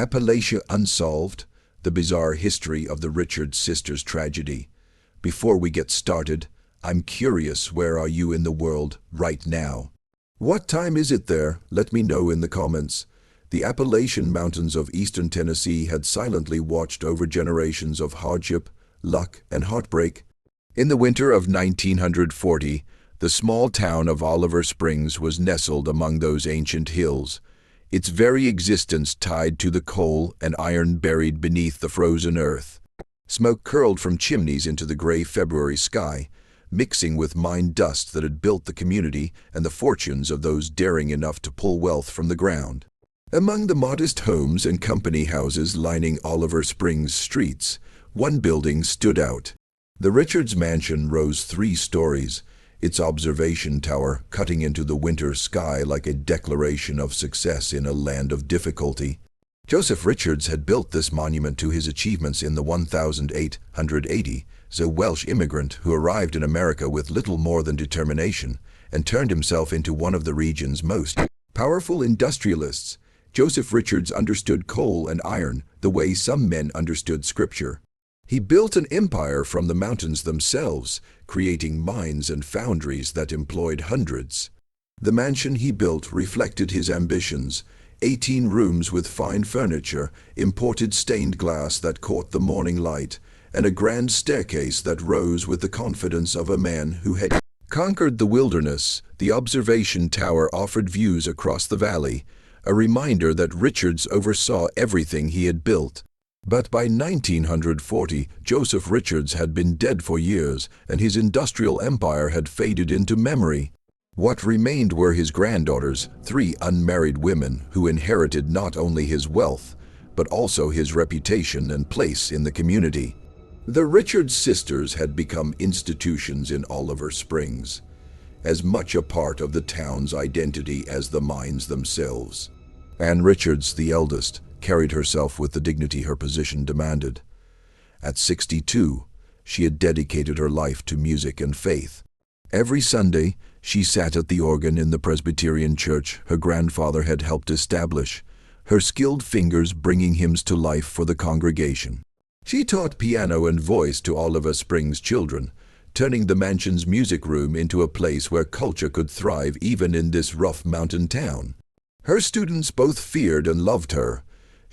Appalachia Unsolved, the bizarre history of the Richards sisters tragedy. Before we get started, I'm curious, where are you in the world right now? What time is it there? Let me know in the comments. The Appalachian Mountains of eastern Tennessee had silently watched over generations of hardship, luck, and heartbreak. In the winter of 1940, the small town of Oliver Springs was nestled among those ancient hills, its very existence tied to the coal and iron buried beneath the frozen earth. Smoke curled from chimneys into the gray February sky, mixing with mine dust that had built the community and the fortunes of those daring enough to pull wealth from the ground. Among the modest homes and company houses lining Oliver Springs streets, one building stood out. The Richards mansion rose 3 stories, its observation tower cutting into the winter sky like a declaration of success in a land of difficulty. Joseph Richards had built this monument to his achievements in the 1880s, a Welsh immigrant who arrived in America with little more than determination and turned himself into one of the region's most powerful industrialists. Joseph Richards understood coal and iron the way some men understood scripture. He built an empire from the mountains themselves, creating mines and foundries that employed hundreds. The mansion he built reflected his ambitions: 18 rooms with fine furniture, imported stained glass that caught the morning light, and a grand staircase that rose with the confidence of a man who had conquered the wilderness. The observation tower offered views across the valley, a reminder that Richards oversaw everything he had built. But by 1940, Joseph Richards had been dead for years, and his industrial empire had faded into memory. What remained were his granddaughters, 3 unmarried women who inherited not only his wealth, but also his reputation and place in the community. The Richards sisters had become institutions in Oliver Springs, as much a part of the town's identity as the mines themselves. Anne Richards, the eldest, carried herself with the dignity her position demanded. At 62, she had dedicated her life to music and faith. Every Sunday, she sat at the organ in the Presbyterian church her grandfather had helped establish, her skilled fingers bringing hymns to life for the congregation. She taught piano and voice to Oliver Springs children, turning the mansion's music room into a place where culture could thrive even in this rough mountain town. Her students both feared and loved her.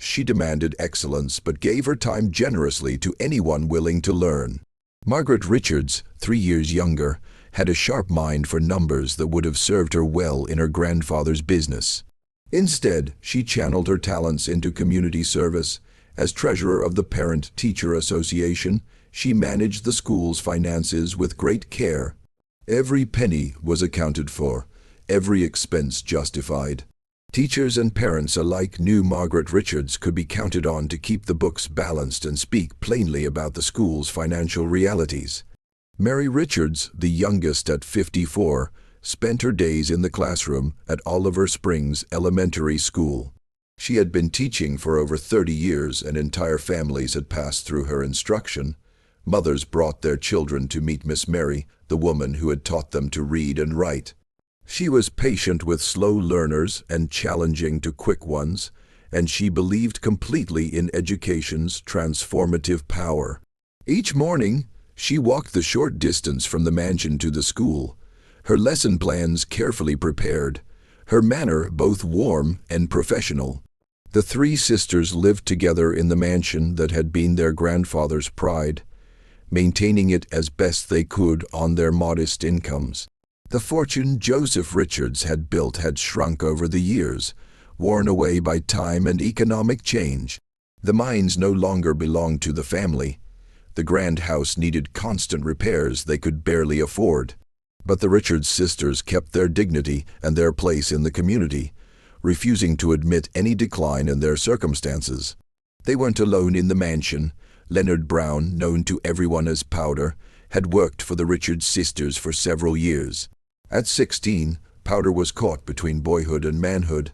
She demanded excellence but gave her time generously to anyone willing to learn. Margaret Richards, 3 years younger, had a sharp mind for numbers that would have served her well in her grandfather's business. Instead, she channeled her talents into community service. As treasurer of the Parent-Teacher Association, she managed the school's finances with great care. Every penny was accounted for, every expense justified. Teachers and parents alike knew Margaret Richards could be counted on to keep the books balanced and speak plainly about the school's financial realities. Mary Richards, the youngest at 54, spent her days in the classroom at Oliver Springs Elementary School. She had been teaching for over 30 years, and entire families had passed through her instruction. Mothers brought their children to meet Miss Mary, the woman who had taught them to read and write. She was patient with slow learners and challenging to quick ones, and she believed completely in education's transformative power. Each morning, she walked the short distance from the mansion to the school, her lesson plans carefully prepared, her manner both warm and professional. The 3 sisters lived together in the mansion that had been their grandfather's pride, maintaining it as best they could on their modest incomes. The fortune Joseph Richards had built had shrunk over the years, worn away by time and economic change. The mines no longer belonged to the family. The grand house needed constant repairs they could barely afford. But the Richards sisters kept their dignity and their place in the community, refusing to admit any decline in their circumstances. They weren't alone in the mansion. Leonard Brown, known to everyone as Powder, had worked for the Richards sisters for several years. At 16, Powder was caught between boyhood and manhood,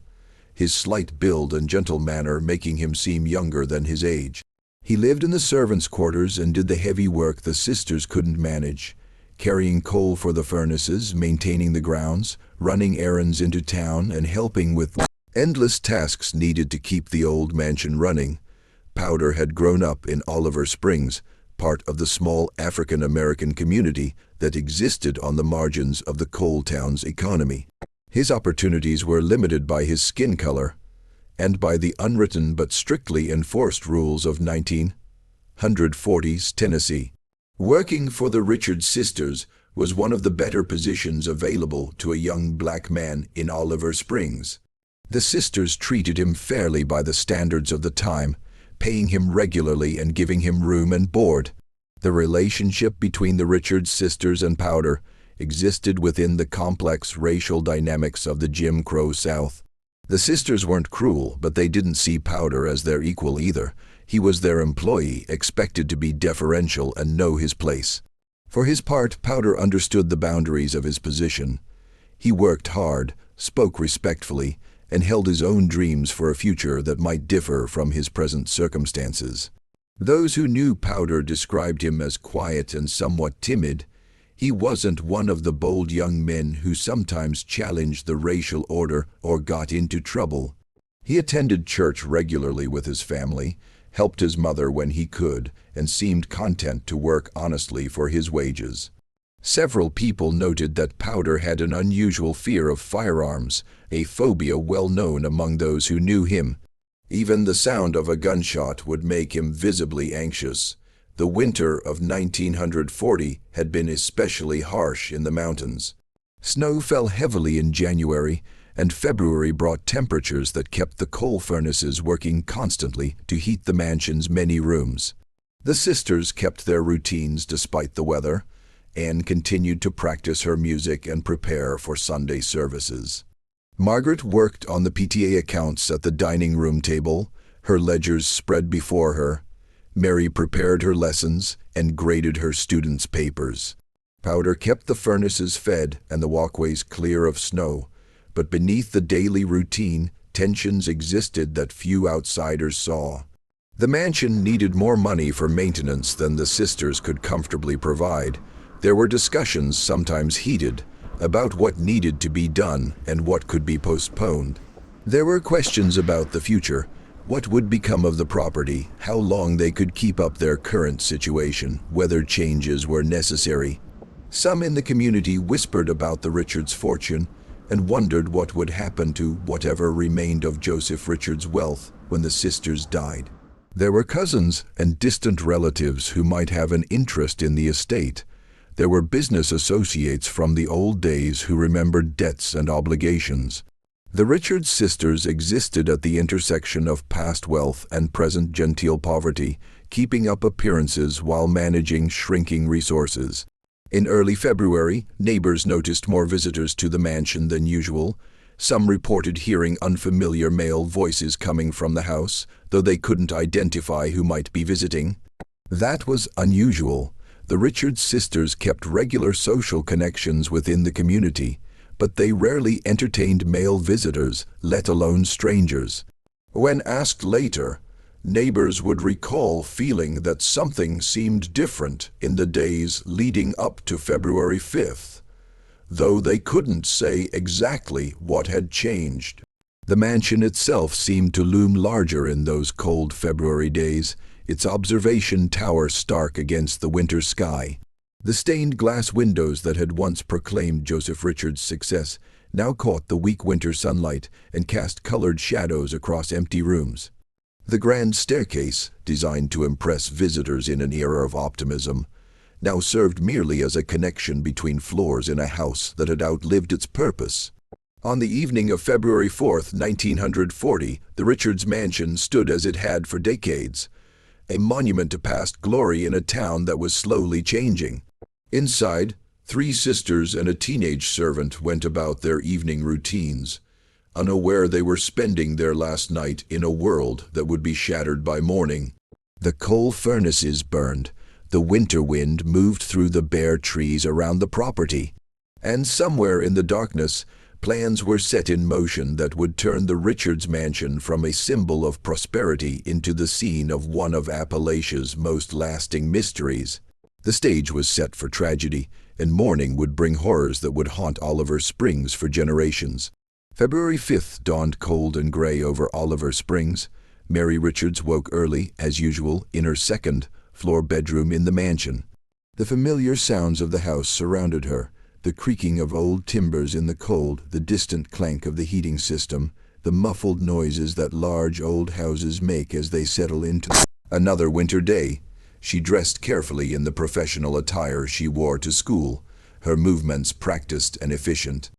his slight build and gentle manner making him seem younger than his age. He lived in the servants' quarters and did the heavy work the sisters couldn't manage, carrying coal for the furnaces, maintaining the grounds, running errands into town, and helping with Endless tasks needed to keep the old mansion running. Powder had grown up in Oliver Springs, part of the small African-American community that existed on the margins of the coal town's economy. His opportunities were limited by his skin color and by the unwritten but strictly enforced rules of 1940s Tennessee. Working for the Richards sisters was one of the better positions available to a young black man in Oliver Springs. The sisters treated him fairly by the standards of the time, paying him regularly and giving him room and board. The relationship between the Richards sisters and Powder existed within the complex racial dynamics of the Jim Crow South. The sisters weren't cruel, but they didn't see Powder as their equal either. He was their employee, expected to be deferential and know his place. For his part, Powder understood the boundaries of his position. He worked hard, spoke respectfully, and held his own dreams for a future that might differ from his present circumstances. Those who knew Powder described him as quiet and somewhat timid. He wasn't one of the bold young men who sometimes challenged the racial order or got into trouble. He attended church regularly with his family, helped his mother when he could, and seemed content to work honestly for his wages. Several people noted that Powder had an unusual fear of firearms, a phobia well known among those who knew him. Even the sound of a gunshot would make him visibly anxious. The winter of 1940 had been especially harsh in the mountains. Snow fell heavily in January, and February brought temperatures that kept the coal furnaces working constantly to heat the mansion's many rooms. The sisters kept their routines despite the weather. Anne continued to practice her music and prepare for Sunday services. Margaret worked on the PTA accounts at the dining room table, her ledgers spread before her. Mary prepared her lessons and graded her students' papers. Powder kept the furnaces fed and the walkways clear of snow, but beneath the daily routine, tensions existed that few outsiders saw. The mansion needed more money for maintenance than the sisters could comfortably provide. There were discussions, sometimes heated, about what needed to be done and what could be postponed. There were questions about the future, what would become of the property, how long they could keep up their current situation, whether changes were necessary. Some in the community whispered about the Richards' fortune and wondered what would happen to whatever remained of Joseph Richards' wealth when the sisters died. There were cousins and distant relatives who might have an interest in the estate. There were business associates from the old days who remembered debts and obligations. The Richards sisters existed at the intersection of past wealth and present genteel poverty, keeping up appearances while managing shrinking resources. In early February, neighbors noticed more visitors to the mansion than usual. Some reported hearing unfamiliar male voices coming from the house, though they couldn't identify who might be visiting. That was unusual. The Richards sisters kept regular social connections within the community, but they rarely entertained male visitors, let alone strangers. When asked later, neighbors would recall feeling that something seemed different in the days leading up to February 5th, though they couldn't say exactly what had changed. The mansion itself seemed to loom larger in those cold February days, its observation tower stark against the winter sky. The stained glass windows that had once proclaimed Joseph Richards' success now caught the weak winter sunlight and cast colored shadows across empty rooms. The grand staircase, designed to impress visitors in an era of optimism, now served merely as a connection between floors in a house that had outlived its purpose. On the evening of February 4th, 1940, the Richards mansion stood as it had for decades, a monument to past glory in a town that was slowly changing. Inside, 3 sisters and a teenage servant went about their evening routines, unaware they were spending their last night in a world that would be shattered by morning. The coal furnaces burned, the winter wind moved through the bare trees around the property, and somewhere in the darkness, plans were set in motion that would turn the Richards mansion from a symbol of prosperity into the scene of one of Appalachia's most lasting mysteries. The stage was set for tragedy, and morning would bring horrors that would haunt Oliver Springs for generations. February 5th dawned cold and gray over Oliver Springs. Mary Richards woke early, as usual, in her second-floor bedroom in the mansion. The familiar sounds of the house surrounded her, the creaking of old timbers in the cold, the distant clank of the heating system, the muffled noises that large old houses make as they settle into another winter day. She dressed carefully in the professional attire she wore to school, her movements practiced and efficient.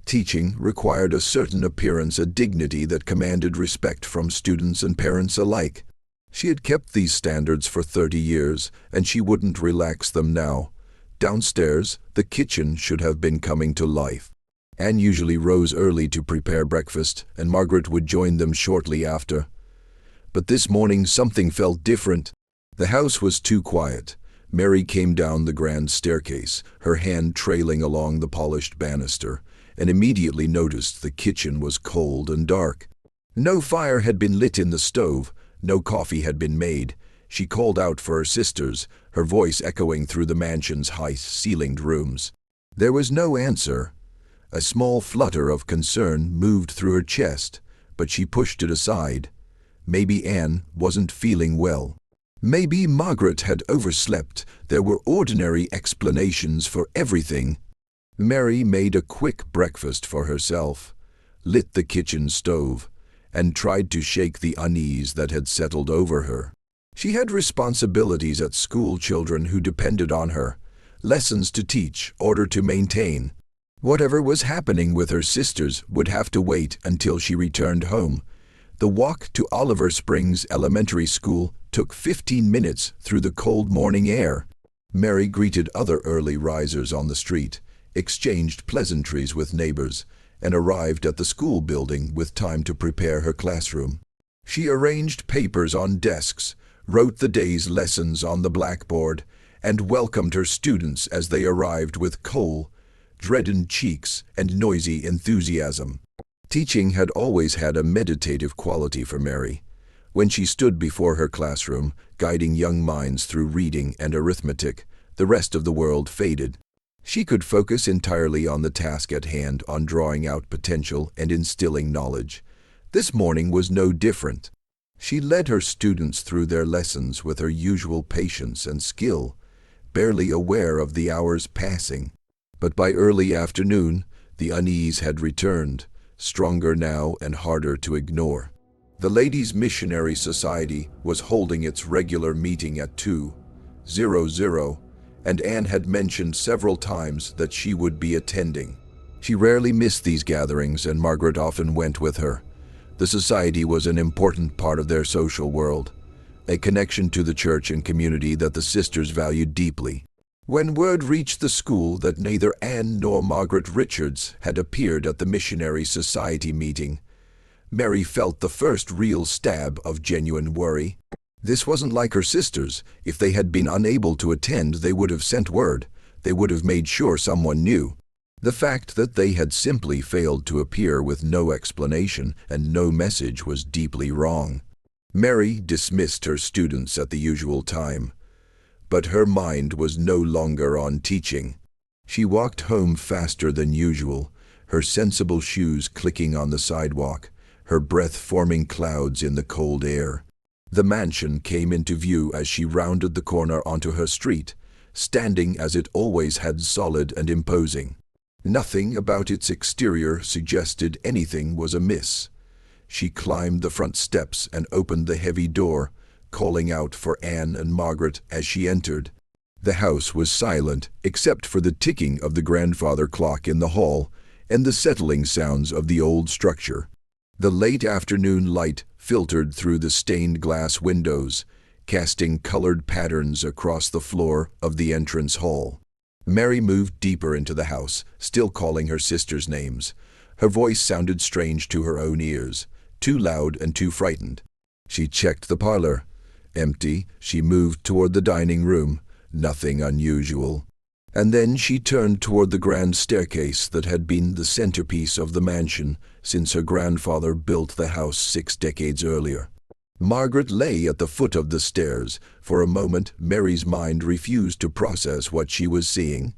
Teaching required a certain appearance, a dignity that commanded respect from students and parents alike. She had kept these standards for 30 years, and she wouldn't relax them now. Downstairs, the kitchen should have been coming to life. Anne usually rose early to prepare breakfast, and Margaret would join them shortly after. But this morning something felt different. The house was too quiet. Mary came down the grand staircase, her hand trailing along the polished banister, and immediately noticed the kitchen was cold and dark. No fire had been lit in the stove, no coffee had been made. She called out for her sisters, her voice echoing through the mansion's high-ceilinged rooms. There was no answer. A small flutter of concern moved through her chest, but she pushed it aside. Maybe Anne wasn't feeling well. Maybe Margaret had overslept. There were ordinary explanations for everything. Mary made a quick breakfast for herself, lit the kitchen stove, and tried to shake the unease that had settled over her. She had responsibilities at school, children who depended on her, lessons to teach, order to maintain. Whatever was happening with her sisters would have to wait until she returned home. The walk to Oliver Springs Elementary School took 15 minutes through the cold morning air. Mary greeted other early risers on the street, exchanged pleasantries with neighbors, and arrived at the school building with time to prepare her classroom. She arranged papers on desks, wrote the day's lessons on the blackboard, and welcomed her students as they arrived with coal-drenched cheeks and noisy enthusiasm. Teaching had always had a meditative quality for Mary. When she stood before her classroom, guiding young minds through reading and arithmetic, the rest of the world faded. She could focus entirely on the task at hand, on drawing out potential and instilling knowledge. This morning was no different. She led her students through their lessons with her usual patience and skill, barely aware of the hours passing. But by early afternoon, the unease had returned, stronger now and harder to ignore. The Ladies' Missionary Society was holding its regular meeting at 2:00, and Anne had mentioned several times that she would be attending. She rarely missed these gatherings, and Margaret often went with her. The society was an important part of their social world, a connection to the church and community that the sisters valued deeply. When word reached the school that neither Anne nor Margaret Richards had appeared at the Missionary Society meeting, Mary felt the first real stab of genuine worry. This wasn't like her sisters. If they had been unable to attend, they would have sent word. They would have made sure someone knew. The fact that they had simply failed to appear with no explanation and no message was deeply wrong. Mary dismissed her students at the usual time, but her mind was no longer on teaching. She walked home faster than usual, her sensible shoes clicking on the sidewalk, her breath forming clouds in the cold air. The mansion came into view as she rounded the corner onto her street, standing as it always had, solid and imposing. Nothing about its exterior suggested anything was amiss. She climbed the front steps and opened the heavy door, calling out for Anne and Margaret as she entered. The house was silent, except for the ticking of the grandfather clock in the hall and the settling sounds of the old structure. The late afternoon light filtered through the stained glass windows, casting colored patterns across the floor of the entrance hall. Mary moved deeper into the house, still calling her sisters' names. Her voice sounded strange to her own ears, too loud and too frightened. She checked the parlor. Empty. She moved toward the dining room. Nothing unusual. And then she turned toward the grand staircase that had been the centerpiece of the mansion since her grandfather built the house 6 decades earlier. Margaret lay at the foot of the stairs. For a moment, Mary's mind refused to process what she was seeing.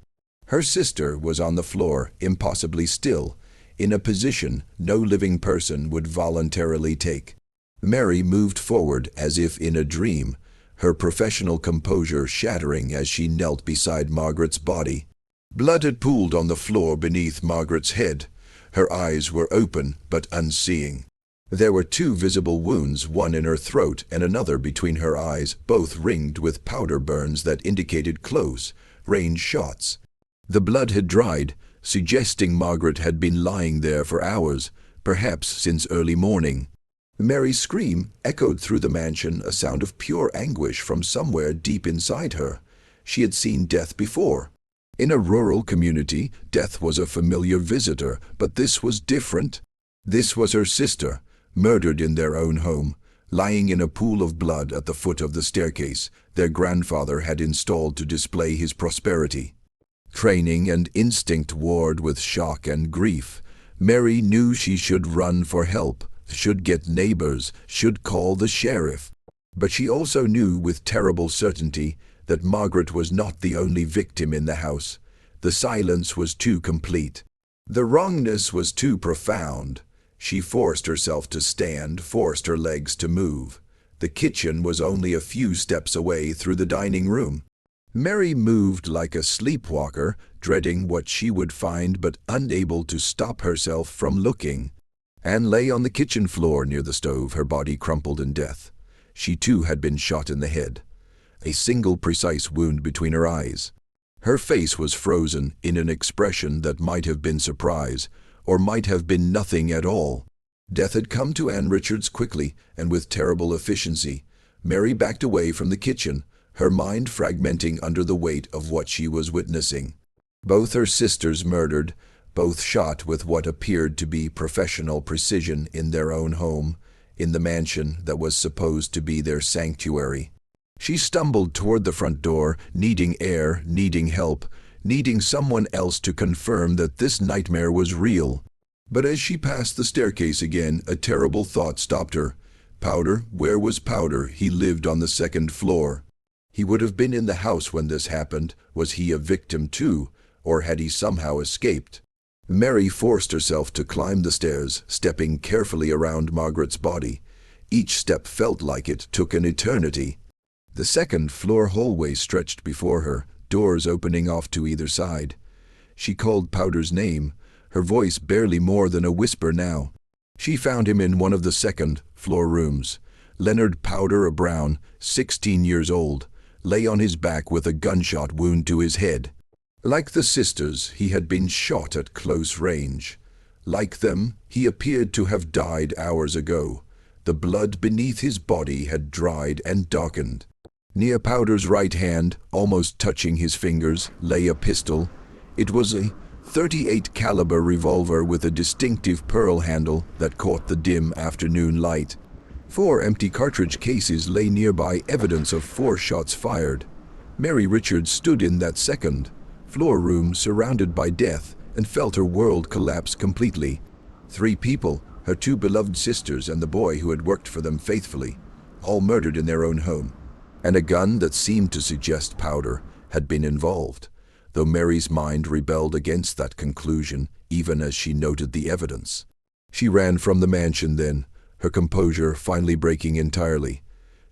Her sister was on the floor, impossibly still, in a position no living person would voluntarily take. Mary moved forward as if in a dream, her professional composure shattering as she knelt beside Margaret's body. Blood had pooled on the floor beneath Margaret's head. Her eyes were open but unseeing. There were 2 visible wounds, one in her throat and another between her eyes, both ringed with powder burns that indicated close-range shots. The blood had dried, suggesting Margaret had been lying there for hours, perhaps since early morning. Mary's scream echoed through the mansion, a sound of pure anguish from somewhere deep inside her. She had seen death before. In a rural community, death was a familiar visitor, but this was different. This was her sister, murdered in their own home, lying in a pool of blood at the foot of the staircase their grandfather had installed to display his prosperity. Training and instinct warred with shock and grief. Mary knew she should run for help, should get neighbors, should call the sheriff. But she also knew with terrible certainty that Margaret was not the only victim in the house. The silence was too complete. The wrongness was too profound. She forced herself to stand, forced her legs to move. The kitchen was only a few steps away through the dining room. Mary moved like a sleepwalker, dreading what she would find but unable to stop herself from looking. Anne lay on the kitchen floor near the stove, her body crumpled in death. She too had been shot in the head. A single precise wound between her eyes. Her face was frozen in an expression that might have been surprise, or might have been nothing at all. Death had come to Anne Richards quickly and with terrible efficiency. Mary backed away from the kitchen, her mind fragmenting under the weight of what she was witnessing. Both her sisters murdered, both shot with what appeared to be professional precision in their own home, in the mansion that was supposed to be their sanctuary. She stumbled toward the front door, needing air, needing help, needing someone else to confirm that this nightmare was real. But as she passed the staircase again, a terrible thought stopped her. Powder? Where was Powder? He lived on the 2nd floor. He would have been in the house when this happened. Was he a victim too, or had he somehow escaped? Mary forced herself to climb the stairs, stepping carefully around Margaret's body. Each step felt like it took an eternity. The 2nd floor hallway stretched before her, doors opening off to either side. She called Powder's name, her voice barely more than a whisper now. She found him in one of the 2nd floor rooms. Leonard Powder, a Brown, 16 years old, lay on his back with a gunshot wound to his head. Like the sisters, he had been shot at close range. Like them, he appeared to have died hours ago. The blood beneath his body had dried and darkened. Near Powder's right hand, almost touching his fingers, lay a pistol. It was a .38 caliber revolver with a distinctive pearl handle that caught the dim afternoon light. 4 empty cartridge cases lay nearby, evidence of 4 shots fired. Mary Richards stood in that 2nd floor room surrounded by death and felt her world collapse completely. 3 people, her 2 beloved sisters and the boy who had worked for them faithfully, all murdered in their own home. And a gun that seemed to suggest Powder had been involved, though Mary's mind rebelled against that conclusion even as she noted the evidence. She ran from the mansion then, her composure finally breaking entirely.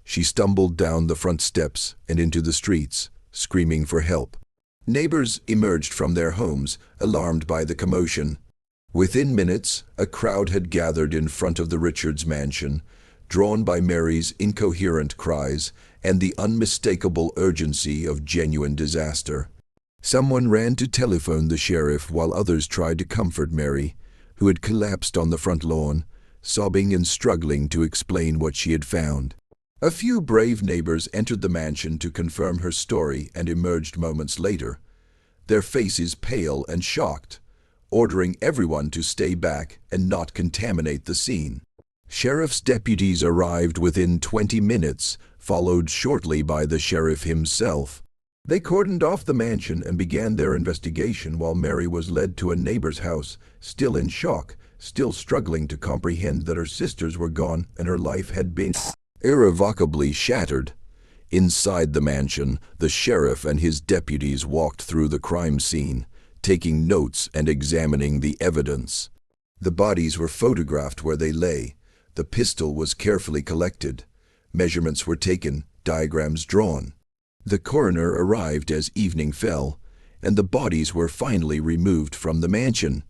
She stumbled down the front steps and into the streets, screaming for help. Neighbors emerged from their homes, alarmed by the commotion. Within minutes, a crowd had gathered in front of the Richards mansion, drawn by Mary's incoherent cries and the unmistakable urgency of genuine disaster. Someone ran to telephone the sheriff while others tried to comfort Mary, who had collapsed on the front lawn, sobbing and struggling to explain what she had found. A few brave neighbors entered the mansion to confirm her story and emerged moments later, their faces pale and shocked, ordering everyone to stay back and not contaminate the scene. Sheriff's deputies arrived within 20 minutes, followed shortly by the sheriff himself. They cordoned off the mansion and began their investigation while Mary was led to a neighbor's house, still in shock, still struggling to comprehend that her sisters were gone and her life had been irrevocably shattered. Inside the mansion, the sheriff and his deputies walked through the crime scene, taking notes and examining the evidence. The bodies were photographed where they lay. The pistol was carefully collected. Measurements were taken, diagrams drawn. The coroner arrived as evening fell, and the bodies were finally removed from the mansion.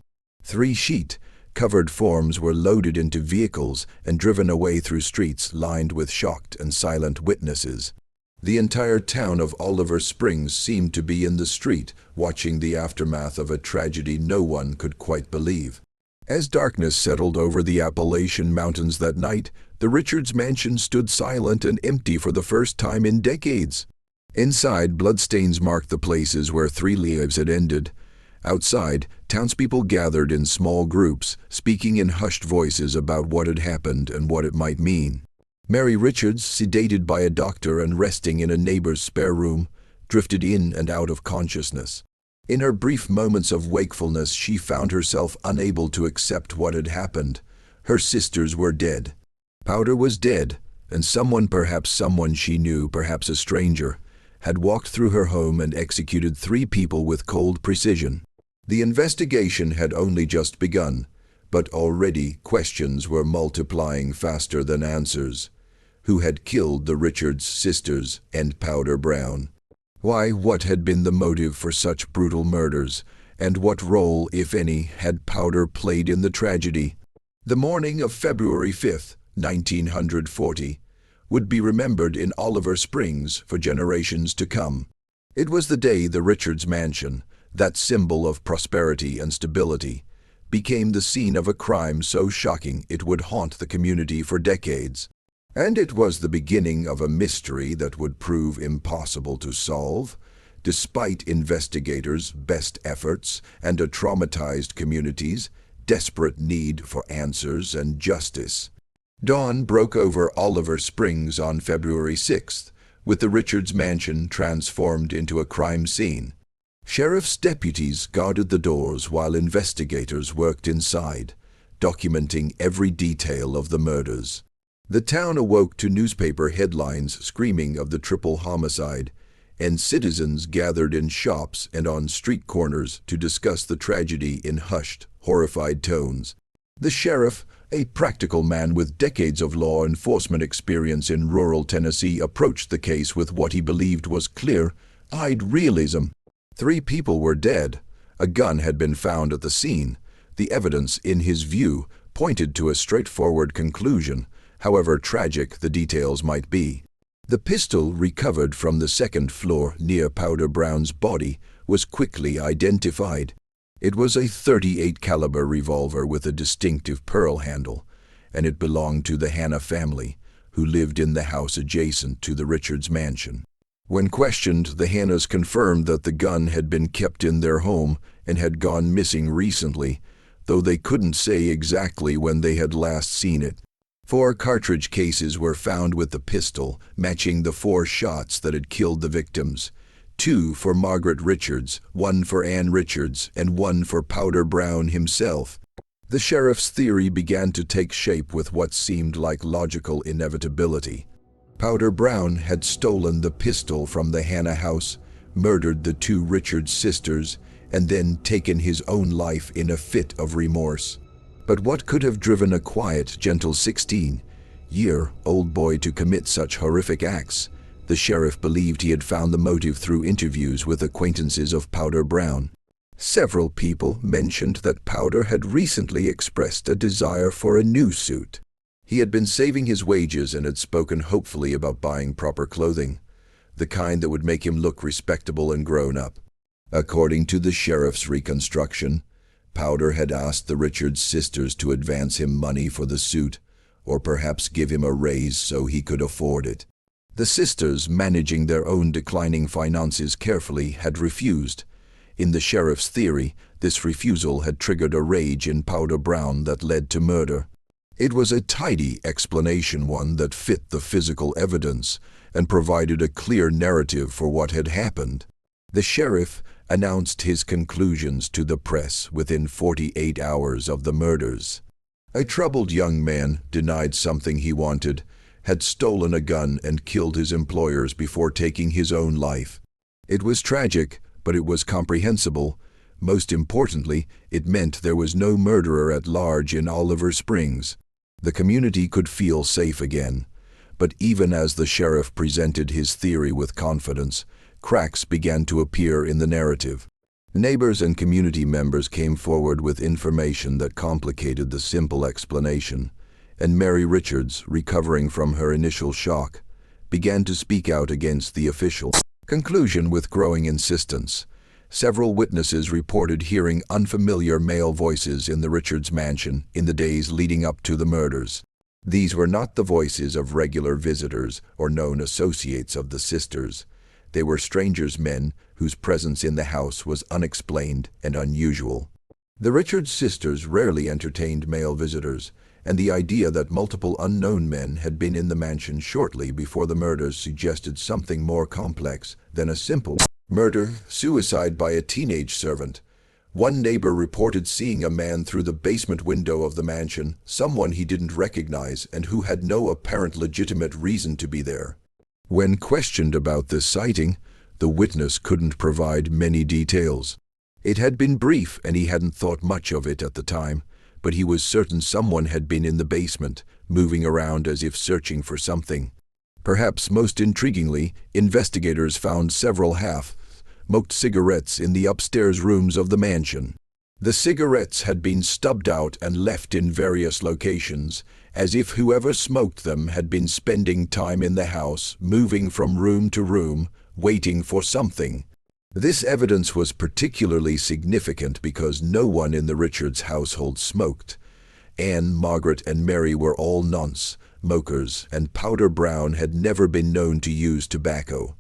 3 sheet-covered forms were loaded into vehicles and driven away through streets lined with shocked and silent witnesses. The entire town of Oliver Springs seemed to be in the street, watching the aftermath of a tragedy no one could quite believe. As darkness settled over the Appalachian Mountains that night, the Richards mansion stood silent and empty for the first time in decades. Inside, bloodstains marked the places where 3 lives had ended. Outside, townspeople gathered in small groups, speaking in hushed voices about what had happened and what it might mean. Mary Richards, sedated by a doctor and resting in a neighbor's spare room, drifted in and out of consciousness. In her brief moments of wakefulness, she found herself unable to accept what had happened. Her sisters were dead. Powder was dead, and perhaps someone she knew, perhaps a stranger, had walked through her home and executed 3 people with cold precision. The investigation had only just begun, but already questions were multiplying faster than answers. Who had killed the Richards sisters and Powder Brown? Why, what had been the motive for such brutal murders, and what role, if any, had Powder played in the tragedy? The morning of February 5, 1940, would be remembered in Oliver Springs for generations to come. It was the day the Richards mansion, that symbol of prosperity and stability, became the scene of a crime so shocking it would haunt the community for decades. And it was the beginning of a mystery that would prove impossible to solve, despite investigators' best efforts and a traumatized community's desperate need for answers and justice. Dawn broke over Oliver Springs on February 6th, with the Richards mansion transformed into a crime scene. Sheriff's deputies guarded the doors while investigators worked inside, documenting every detail of the murders. The town awoke to newspaper headlines screaming of the triple homicide, and citizens gathered in shops and on street corners to discuss the tragedy in hushed, horrified tones. The sheriff, a practical man with decades of law enforcement experience in rural Tennessee, approached the case with what he believed was clear-eyed realism. 3 people were dead. A gun had been found at the scene. The evidence, in his view, pointed to a straightforward conclusion, however tragic the details might be. The pistol recovered from the 2nd floor near Powder Brown's body was quickly identified. It was a .38 caliber revolver with a distinctive pearl handle, and it belonged to the Hanna family, who lived in the house adjacent to the Richards mansion. When questioned, the Hannas confirmed that the gun had been kept in their home and had gone missing recently, though they couldn't say exactly when they had last seen it. 4 cartridge cases were found with the pistol, matching the 4 shots that had killed the victims. 2 for Margaret Richards, 1 for Ann Richards, and 1 for Powder Brown himself. The sheriff's theory began to take shape with what seemed like logical inevitability. Powder Brown had stolen the pistol from the Hanna house, murdered the 2 Richards sisters, and then taken his own life in a fit of remorse. But what could have driven a quiet, gentle 16-year-old boy to commit such horrific acts? The sheriff believed he had found the motive through interviews with acquaintances of Powder Brown. Several people mentioned that Powder had recently expressed a desire for a new suit. He had been saving his wages and had spoken hopefully about buying proper clothing, the kind that would make him look respectable and grown up. According to the sheriff's reconstruction, Powder had asked the Richards sisters to advance him money for the suit, or perhaps give him a raise so he could afford it. The sisters, managing their own declining finances carefully, had refused. In the sheriff's theory, this refusal had triggered a rage in Powder Brown that led to murder. It was a tidy explanation, one that fit the physical evidence and provided a clear narrative for what had happened. The sheriff announced his conclusions to the press within 48 hours of the murders. A troubled young man denied something he wanted, had stolen a gun and killed his employers before taking his own life. It was tragic, but it was comprehensible. Most importantly, it meant there was no murderer at large in Oliver Springs. The community could feel safe again. But even as the sheriff presented his theory with confidence, cracks began to appear in the narrative. Neighbors and community members came forward with information that complicated the simple explanation, and Mary Richards, recovering from her initial shock, began to speak out against the official conclusion with growing insistence. Several witnesses reported hearing unfamiliar male voices in the Richards mansion in the days leading up to the murders. These were not the voices of regular visitors or known associates of the sisters. They were strangers, men whose presence in the house was unexplained and unusual. The Richards sisters rarely entertained male visitors, and the idea that multiple unknown men had been in the mansion shortly before the murders suggested something more complex than a simple suicide by a teenage servant. One neighbor reported seeing a man through the basement window of the mansion, someone he didn't recognize and who had no apparent legitimate reason to be there. When questioned about this sighting, the witness couldn't provide many details. It had been brief and he hadn't thought much of it at the time, but he was certain someone had been in the basement, moving around as if searching for something. Perhaps most intriguingly, investigators found several half-smoked cigarettes in the upstairs rooms of the mansion. The cigarettes had been stubbed out and left in various locations, as if whoever smoked them had been spending time in the house, moving from room to room, waiting for something. This evidence was particularly significant because no one in the Richards household smoked. Anne, Margaret, and Mary were all non-smokers, and Powder Brown had never been known to use tobacco.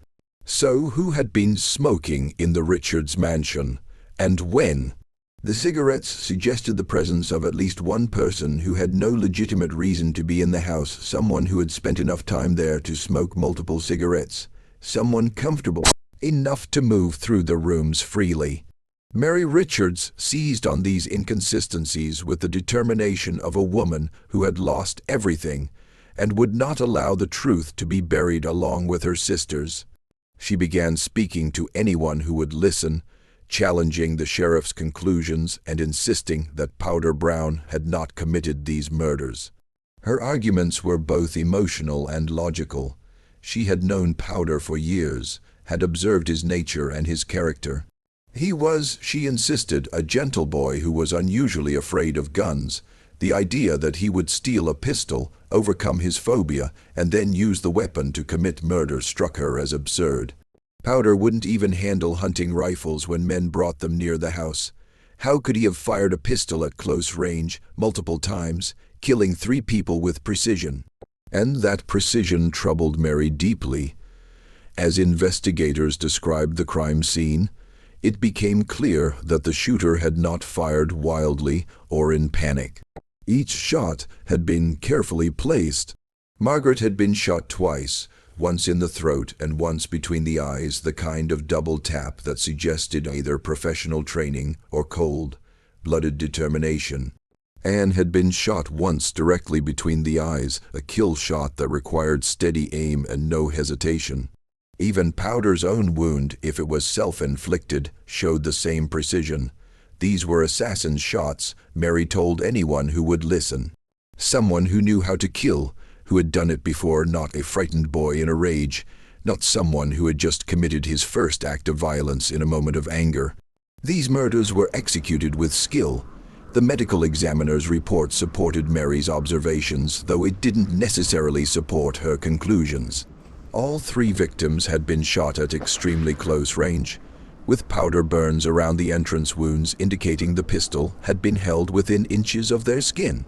So who had been smoking in the Richards mansion, and when? The cigarettes suggested the presence of at least one person who had no legitimate reason to be in the house, someone who had spent enough time there to smoke multiple cigarettes, someone comfortable enough to move through the rooms freely. Mary Richards seized on these inconsistencies with the determination of a woman who had lost everything and would not allow the truth to be buried along with her sisters. She began speaking to anyone who would listen, challenging the sheriff's conclusions and insisting that Powder Brown had not committed these murders. Her arguments were both emotional and logical. She had known Powder for years, had observed his nature and his character. He was, she insisted, a gentle boy who was unusually afraid of guns. The idea that he would steal a pistol, overcome his phobia, and then use the weapon to commit murder struck her as absurd. Powder wouldn't even handle hunting rifles when men brought them near the house. How could he have fired a pistol at close range, multiple times, killing 3 people with precision? And that precision troubled Mary deeply. As investigators described the crime scene, it became clear that the shooter had not fired wildly or in panic. Each shot had been carefully placed. Margaret had been shot twice, once in the throat and once between the eyes, the kind of double tap that suggested either professional training or cold-blooded determination. Anne had been shot once directly between the eyes, a kill shot that required steady aim and no hesitation. Even Powder's own wound, if it was self-inflicted, showed the same precision. These were assassin's shots, Mary told anyone who would listen. Someone who knew how to kill, who had done it before, not a frightened boy in a rage, not someone who had just committed his first act of violence in a moment of anger. These murders were executed with skill. The medical examiner's report supported Mary's observations, though it didn't necessarily support her conclusions. All 3 victims had been shot at extremely close range, with powder burns around the entrance wounds indicating the pistol had been held within inches of their skin.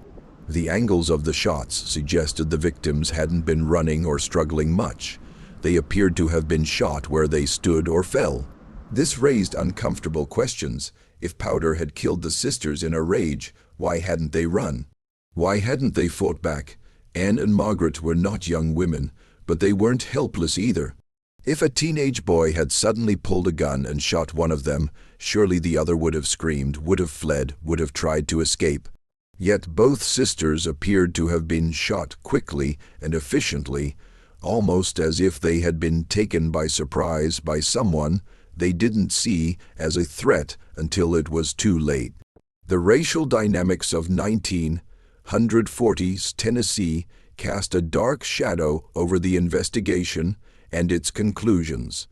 The angles of the shots suggested the victims hadn't been running or struggling much. They appeared to have been shot where they stood or fell. This raised uncomfortable questions. If Powder had killed the sisters in a rage, why hadn't they run? Why hadn't they fought back? Anne and Margaret were not young women, but they weren't helpless either. If a teenage boy had suddenly pulled a gun and shot one of them, surely the other would have screamed, would have fled, would have tried to escape. Yet both sisters appeared to have been shot quickly and efficiently, almost as if they had been taken by surprise by someone they didn't see as a threat until it was too late. The racial dynamics of 1940s Tennessee cast a dark shadow over the investigation and its conclusions.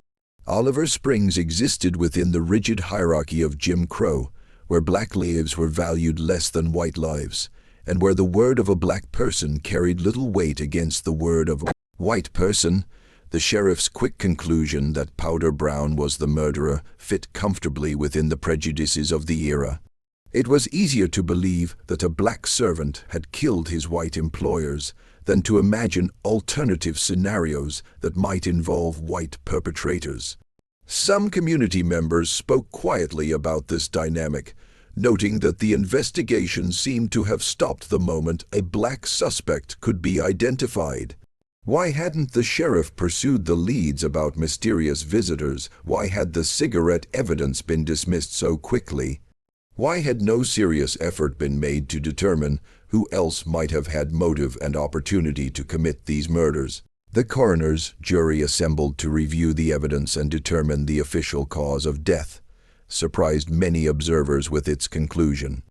Oliver Springs existed within the rigid hierarchy of Jim Crow, where black lives were valued less than white lives, and where the word of a black person carried little weight against the word of a white person. The sheriff's quick conclusion that Powder Brown was the murderer fit comfortably within the prejudices of the era. It was easier to believe that a black servant had killed his white employers than to imagine alternative scenarios that might involve white perpetrators. Some community members spoke quietly about this dynamic, noting that the investigation seemed to have stopped the moment a black suspect could be identified. Why hadn't the sheriff pursued the leads about mysterious visitors? Why had the cigarette evidence been dismissed so quickly? Why had no serious effort been made to determine who else might have had motive and opportunity to commit these murders? The coroner's jury assembled to review the evidence and determine the official cause of death surprised many observers with its conclusion.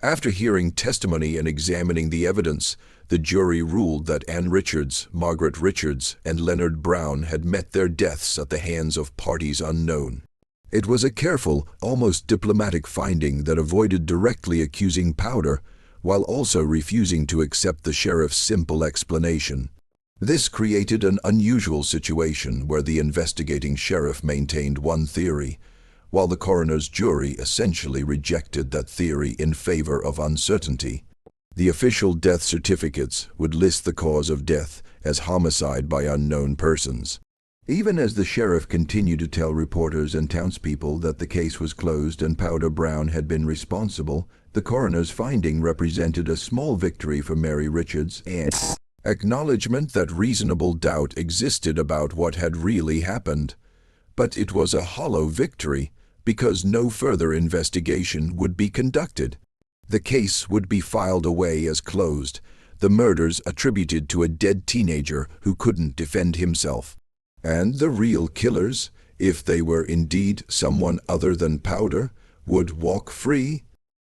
After hearing testimony and examining the evidence, the jury ruled that Ann Richards, Margaret Richards, and Leonard Brown had met their deaths at the hands of parties unknown. It was a careful, almost diplomatic finding that avoided directly accusing Powder, while also refusing to accept the sheriff's simple explanation. This created an unusual situation where the investigating sheriff maintained one theory, while the coroner's jury essentially rejected that theory in favor of uncertainty. The official death certificates would list the cause of death as homicide by unknown persons. Even as the sheriff continued to tell reporters and townspeople that the case was closed and Powder Brown had been responsible, the coroner's finding represented a small victory for Mary Richards and acknowledgement that reasonable doubt existed about what had really happened. But it was a hollow victory, because no further investigation would be conducted. The case would be filed away as closed, the murders attributed to a dead teenager who couldn't defend himself. And the real killers, if they were indeed someone other than Powder, would walk free.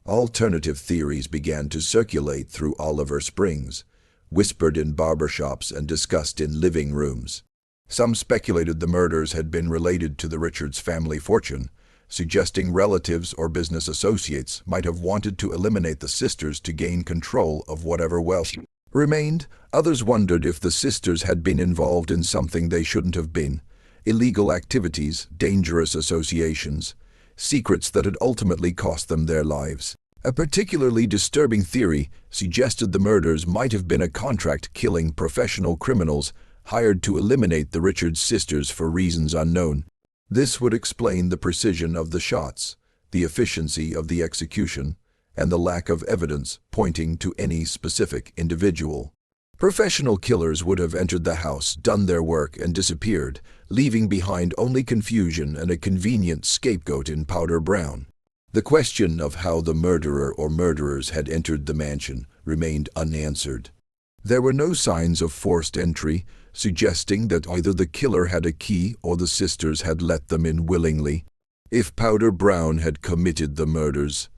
Alternative theories began to circulate through Oliver Springs, whispered in barbershops and discussed in living rooms. Some speculated the murders had been related to the Richards family fortune, suggesting relatives or business associates might have wanted to eliminate the sisters to gain control of whatever wealth remained. Others wondered if the sisters had been involved in something they shouldn't have been: illegal activities, dangerous associations, secrets that had ultimately cost them their lives. A particularly disturbing theory suggested the murders might have been a contract-killing professional criminals hired to eliminate the Richards sisters for reasons unknown. This would explain the precision of the shots, the efficiency of the execution, and the lack of evidence pointing to any specific individual. Professional killers would have entered the house, done their work, and disappeared, leaving behind only confusion and a convenient scapegoat in Powder Brown. The question of how the murderer or murderers had entered the mansion remained unanswered. There were no signs of forced entry, suggesting that either the killer had a key or the sisters had let them in willingly. If Powder Brown had committed the murders,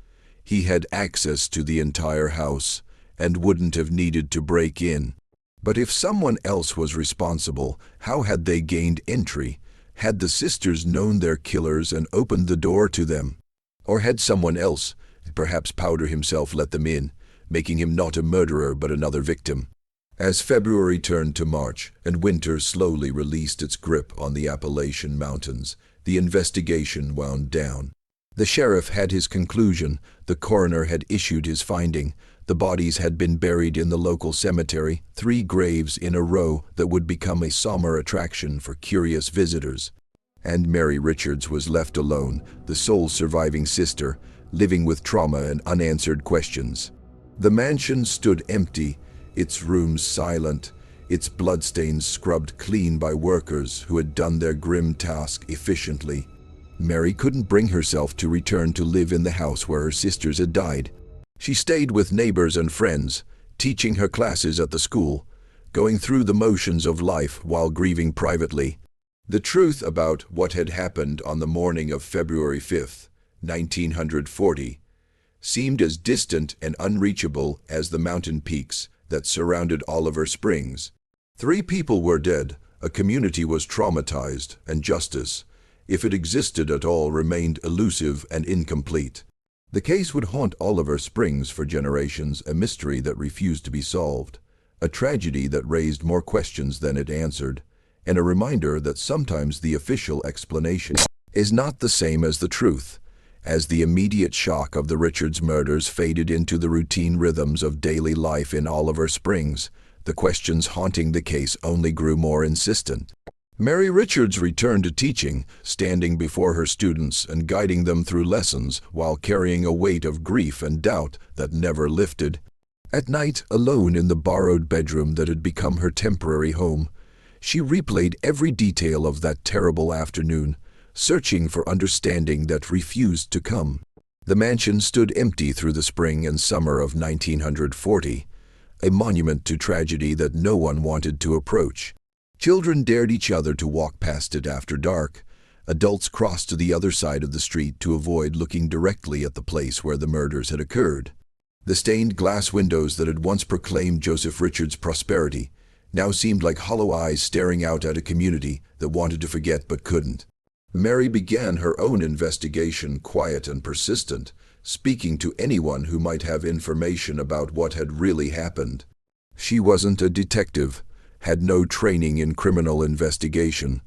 he had access to the entire house and wouldn't have needed to break in. But if someone else was responsible, how had they gained entry? Had the sisters known their killers and opened the door to them? Or had someone else, perhaps Powder himself, let them in, making him not a murderer but another victim? As February turned to March and winter slowly released its grip on the Appalachian Mountains, the investigation wound down. The sheriff had his conclusion, the coroner had issued his finding, the bodies had been buried in the local cemetery, 3 graves in a row that would become a summer attraction for curious visitors. And Mary Richards was left alone, the sole surviving sister, living with trauma and unanswered questions. The mansion stood empty, its rooms silent, its bloodstains scrubbed clean by workers who had done their grim task efficiently. Mary couldn't bring herself to return to live in the house where her sisters had died. She stayed with neighbors and friends, teaching her classes at the school, going through the motions of life while grieving privately. The truth about what had happened on the morning of February 5th, 1940, seemed as distant and unreachable as the mountain peaks that surrounded Oliver Springs. 3 people were dead, a community was traumatized, and justice, if it existed at all, remained elusive and incomplete. The case would haunt Oliver Springs for generations, a mystery that refused to be solved, a tragedy that raised more questions than it answered, and a reminder that sometimes the official explanation is not the same as the truth. As the immediate shock of the Richards murders faded into the routine rhythms of daily life in Oliver Springs, the questions haunting the case only grew more insistent. Mary Richards returned to teaching, standing before her students and guiding them through lessons while carrying a weight of grief and doubt that never lifted. At night, alone in the borrowed bedroom that had become her temporary home, she replayed every detail of that terrible afternoon, searching for understanding that refused to come. The mansion stood empty through the spring and summer of 1940, a monument to tragedy that no one wanted to approach. Children dared each other to walk past it after dark. Adults crossed to the other side of the street to avoid looking directly at the place where the murders had occurred. The stained glass windows that had once proclaimed Joseph Richards' prosperity now seemed like hollow eyes staring out at a community that wanted to forget but couldn't. Mary began her own investigation, quiet and persistent, speaking to anyone who might have information about what had really happened. She wasn't a detective, had no training in criminal investigation,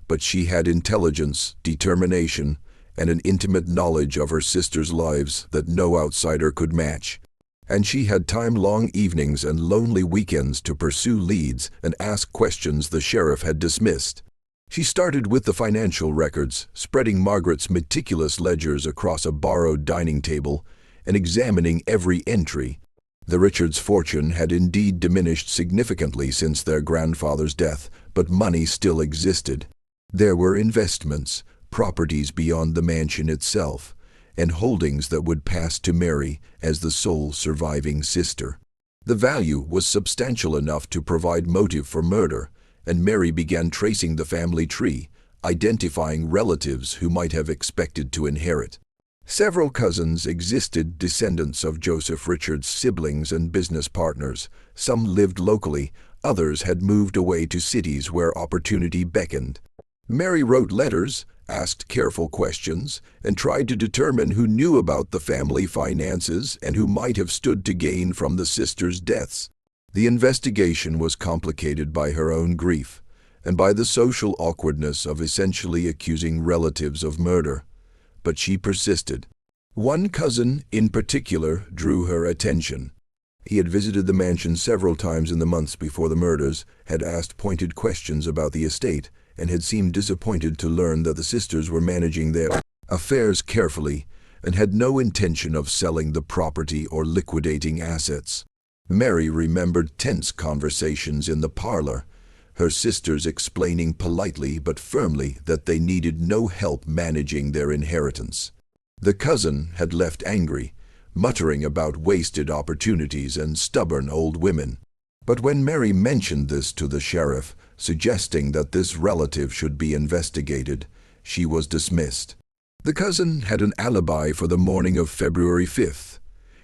but she had intelligence, determination, and an intimate knowledge of her sisters' lives that no outsider could match. And she had time-long evenings and lonely weekends to pursue leads and ask questions the sheriff had dismissed. She started with the financial records, spreading Margaret's meticulous ledgers across a borrowed dining table and examining every entry. The Richards' fortune had indeed diminished significantly since their grandfather's death, but money still existed. There were investments, properties beyond the mansion itself, and holdings that would pass to Mary as the sole surviving sister. The value was substantial enough to provide motive for murder, and Mary began tracing the family tree, identifying relatives who might have expected to inherit. Several cousins existed, descendants of Joseph Richards' siblings and business partners. Some lived locally, others had moved away to cities where opportunity beckoned. Mary wrote letters, asked careful questions, and tried to determine who knew about the family finances and who might have stood to gain from the sisters' deaths. The investigation was complicated by her own grief and by the social awkwardness of essentially accusing relatives of murder, but she persisted. One cousin, in particular, drew her attention. He had visited the mansion several times in the months before the murders, had asked pointed questions about the estate, and had seemed disappointed to learn that the sisters were managing their affairs carefully and had no intention of selling the property or liquidating assets. Mary remembered tense conversations in the parlor, her sisters explaining politely but firmly that they needed no help managing their inheritance. The cousin had left angry, muttering about wasted opportunities and stubborn old women. But when Mary mentioned this to the sheriff, suggesting that this relative should be investigated, she was dismissed. The cousin had an alibi for the morning of February 5th.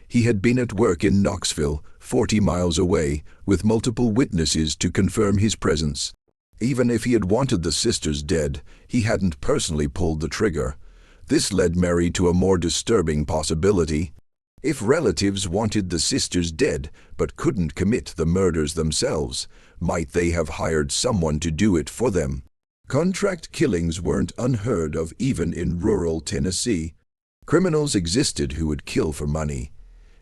He had been at work in Knoxville, 40 miles away, with multiple witnesses to confirm his presence. Even if he had wanted the sisters dead, he hadn't personally pulled the trigger. This led Mary to a more disturbing possibility. If relatives wanted the sisters dead but couldn't commit the murders themselves, might they have hired someone to do it for them? Contract killings weren't unheard of even in rural Tennessee. Criminals existed who would kill for money,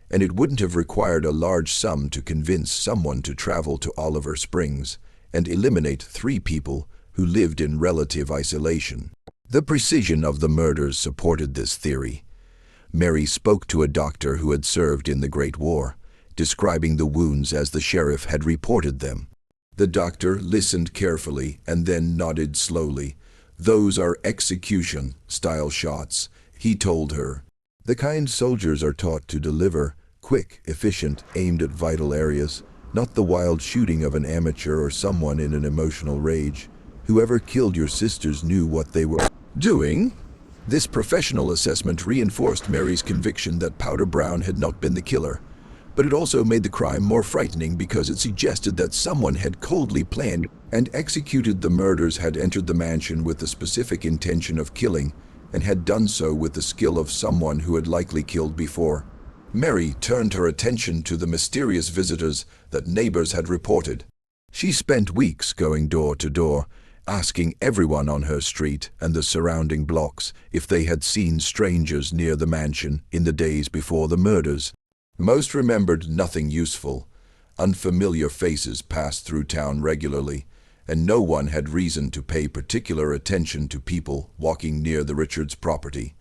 and it wouldn't have required a large sum to convince someone to travel to Oliver Springs and eliminate 3 people who lived in relative isolation. The precision of the murders supported this theory. Mary spoke to a doctor who had served in the Great War, describing the wounds as the sheriff had reported them. The doctor listened carefully and then nodded slowly. "Those are execution-style shots," he told her. "The kind soldiers are taught to deliver, quick, efficient, aimed at vital areas, not the wild shooting of an amateur or someone in an emotional rage." Whoever killed your sisters knew what they were doing. This professional assessment reinforced Mary's conviction that Powder Brown had not been the killer, but it also made the crime more frightening because it suggested that someone had coldly planned and executed the murders, had entered the mansion with the specific intention of killing, and had done so with the skill of someone who had likely killed before. Mary turned her attention to the mysterious visitors that neighbors had reported. She spent weeks going door to door, asking everyone on her street and the surrounding blocks if they had seen strangers near the mansion in the days before the murders. Most remembered nothing useful. Unfamiliar faces passed through town regularly, and no one had reason to pay particular attention to people walking near the Richards property.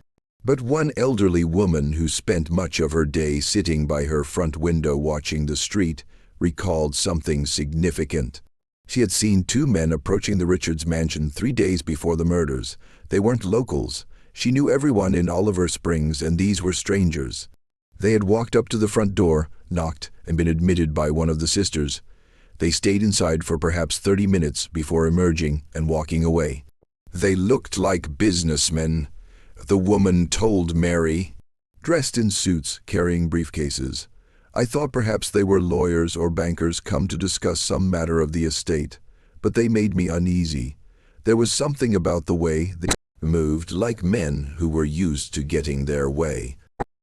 But one elderly woman who spent much of her day sitting by her front window watching the street recalled something significant. She had seen two men approaching the Richards mansion 3 days before the murders. They weren't locals. She knew everyone in Oliver Springs, and these were strangers. They had walked up to the front door, knocked, and been admitted by one of the sisters. They stayed inside for perhaps 30 minutes before emerging and walking away. They looked like businessmen, the woman told Mary, dressed in suits, carrying briefcases. I thought perhaps they were lawyers or bankers come to discuss some matter of the estate, but they made me uneasy. There was something about the way they moved, like men who were used to getting their way.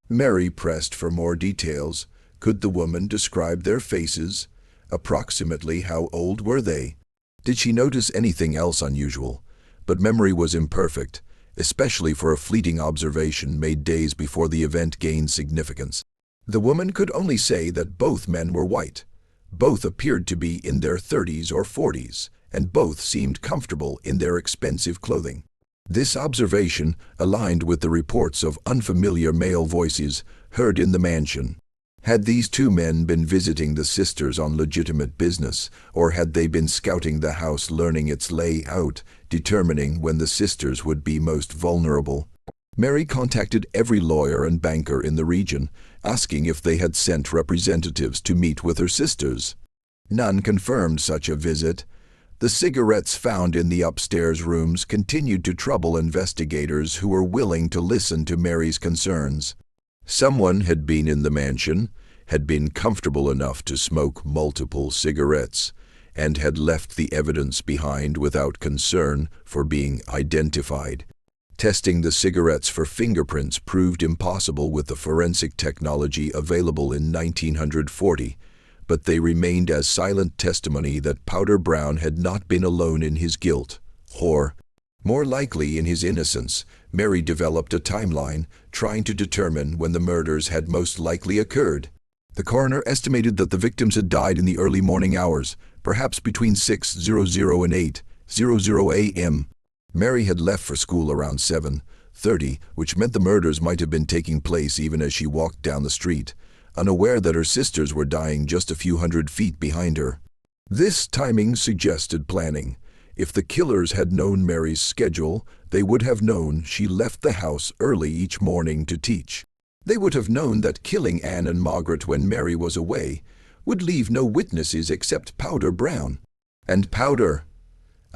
Mary pressed for more details. Could the woman describe their faces? Approximately how old were they? Did she notice anything else unusual? But memory was imperfect, especially for a fleeting observation made days before the event gained significance. The woman could only say that both men were white. Both appeared to be in their 30s or 40s, and both seemed comfortable in their expensive clothing. This observation aligned with the reports of unfamiliar male voices heard in the mansion. Had these two men been visiting the sisters on legitimate business, or had they been scouting the house, learning its layout, determining when the sisters would be most vulnerable? Mary contacted every lawyer and banker in the region, asking if they had sent representatives to meet with her sisters. None confirmed such a visit. The cigarettes found in the upstairs rooms continued to trouble investigators who were willing to listen to Mary's concerns. Someone had been in the mansion, had been comfortable enough to smoke multiple cigarettes, and had left the evidence behind without concern for being identified. Testing the cigarettes for fingerprints proved impossible with the forensic technology available in 1940, but they remained as silent testimony that Powder Brown had not been alone in his guilt, or, more likely, in his innocence. Mary developed a timeline, trying to determine when the murders had most likely occurred. The coroner estimated that the victims had died in the early morning hours, perhaps between 6:00 and 8:00 a.m. Mary had left for school around 7:30, which meant the murders might have been taking place even as she walked down the street, unaware that her sisters were dying just a few hundred feet behind her. This timing suggested planning. If the killers had known Mary's schedule, they would have known she left the house early each morning to teach. They would have known that killing Anne and Margaret when Mary was away would leave no witnesses except Powder Brown. And Powder,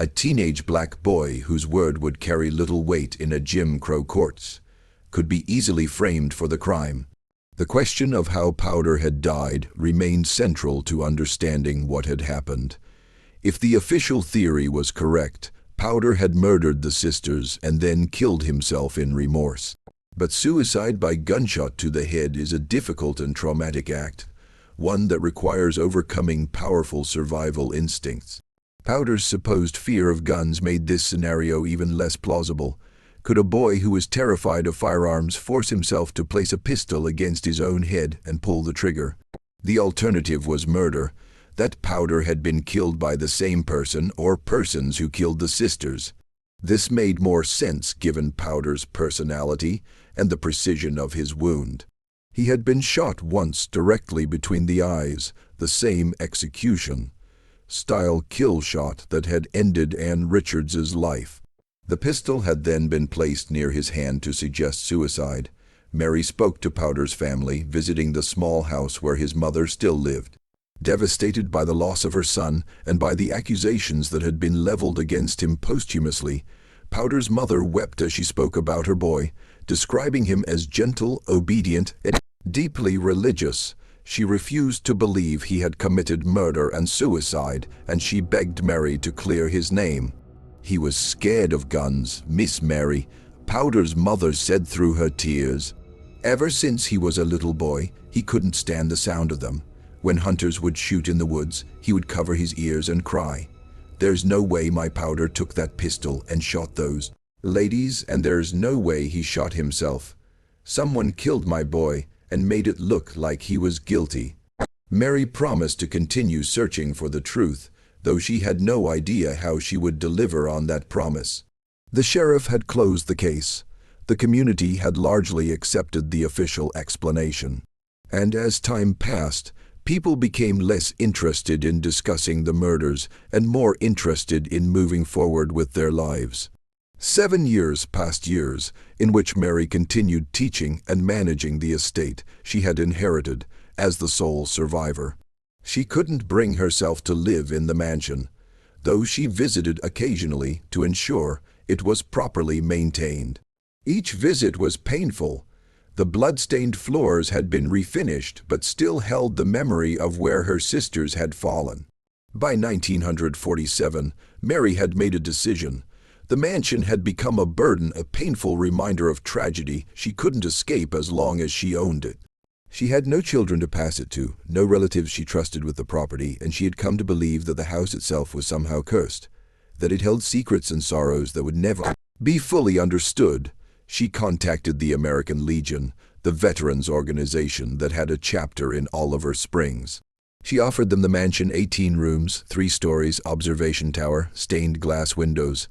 a teenage black boy whose word would carry little weight in a Jim Crow courts, could be easily framed for the crime. The question of how Powder had died remained central to understanding what had happened. If the official theory was correct, Powder had murdered the sisters and then killed himself in remorse. But suicide by gunshot to the head is a difficult and traumatic act, one that requires overcoming powerful survival instincts. Powder's supposed fear of guns made this scenario even less plausible. Could a boy who was terrified of firearms force himself to place a pistol against his own head and pull the trigger? The alternative was murder, that Powder had been killed by the same person or persons who killed the sisters. This made more sense given Powder's personality and the precision of his wound. He had been shot once directly between the eyes, the same execution-style kill shot that had ended Ann Richards's life. The pistol had then been placed near his hand to suggest suicide. Mary spoke to Powder's family, visiting the small house where his mother still lived. Devastated by the loss of her son and by the accusations that had been leveled against him posthumously, Powder's mother wept as she spoke about her boy, describing him as gentle, obedient, and deeply religious. She refused to believe he had committed murder and suicide, and she begged Mary to clear his name. "He was scared of guns, Miss Mary," Powder's mother said through her tears. "Ever since he was a little boy, he couldn't stand the sound of them. When hunters would shoot in the woods, he would cover his ears and cry. There's no way my Powder took that pistol and shot those ladies, and there's no way he shot himself. Someone killed my boy and made it look like he was guilty." Mary promised to continue searching for the truth, though she had no idea how she would deliver on that promise. The sheriff had closed the case. The community had largely accepted the official explanation. And as time passed, people became less interested in discussing the murders and more interested in moving forward with their lives. 7 years passed, years in which Mary continued teaching and managing the estate she had inherited as the sole survivor. She couldn't bring herself to live in the mansion, though she visited occasionally to ensure it was properly maintained. Each visit was painful. The blood-stained floors had been refinished but still held the memory of where her sisters had fallen. By 1947, Mary had made a decision. The mansion had become a burden, a painful reminder of tragedy she couldn't escape as long as she owned it. She had no children to pass it to, no relatives she trusted with the property, and she had come to believe that the house itself was somehow cursed, that it held secrets and sorrows that would never be fully understood. She contacted the American Legion, the veterans organization that had a chapter in Oliver Springs. She offered them the mansion, 18 rooms, 3 stories, observation tower, stained glass windows,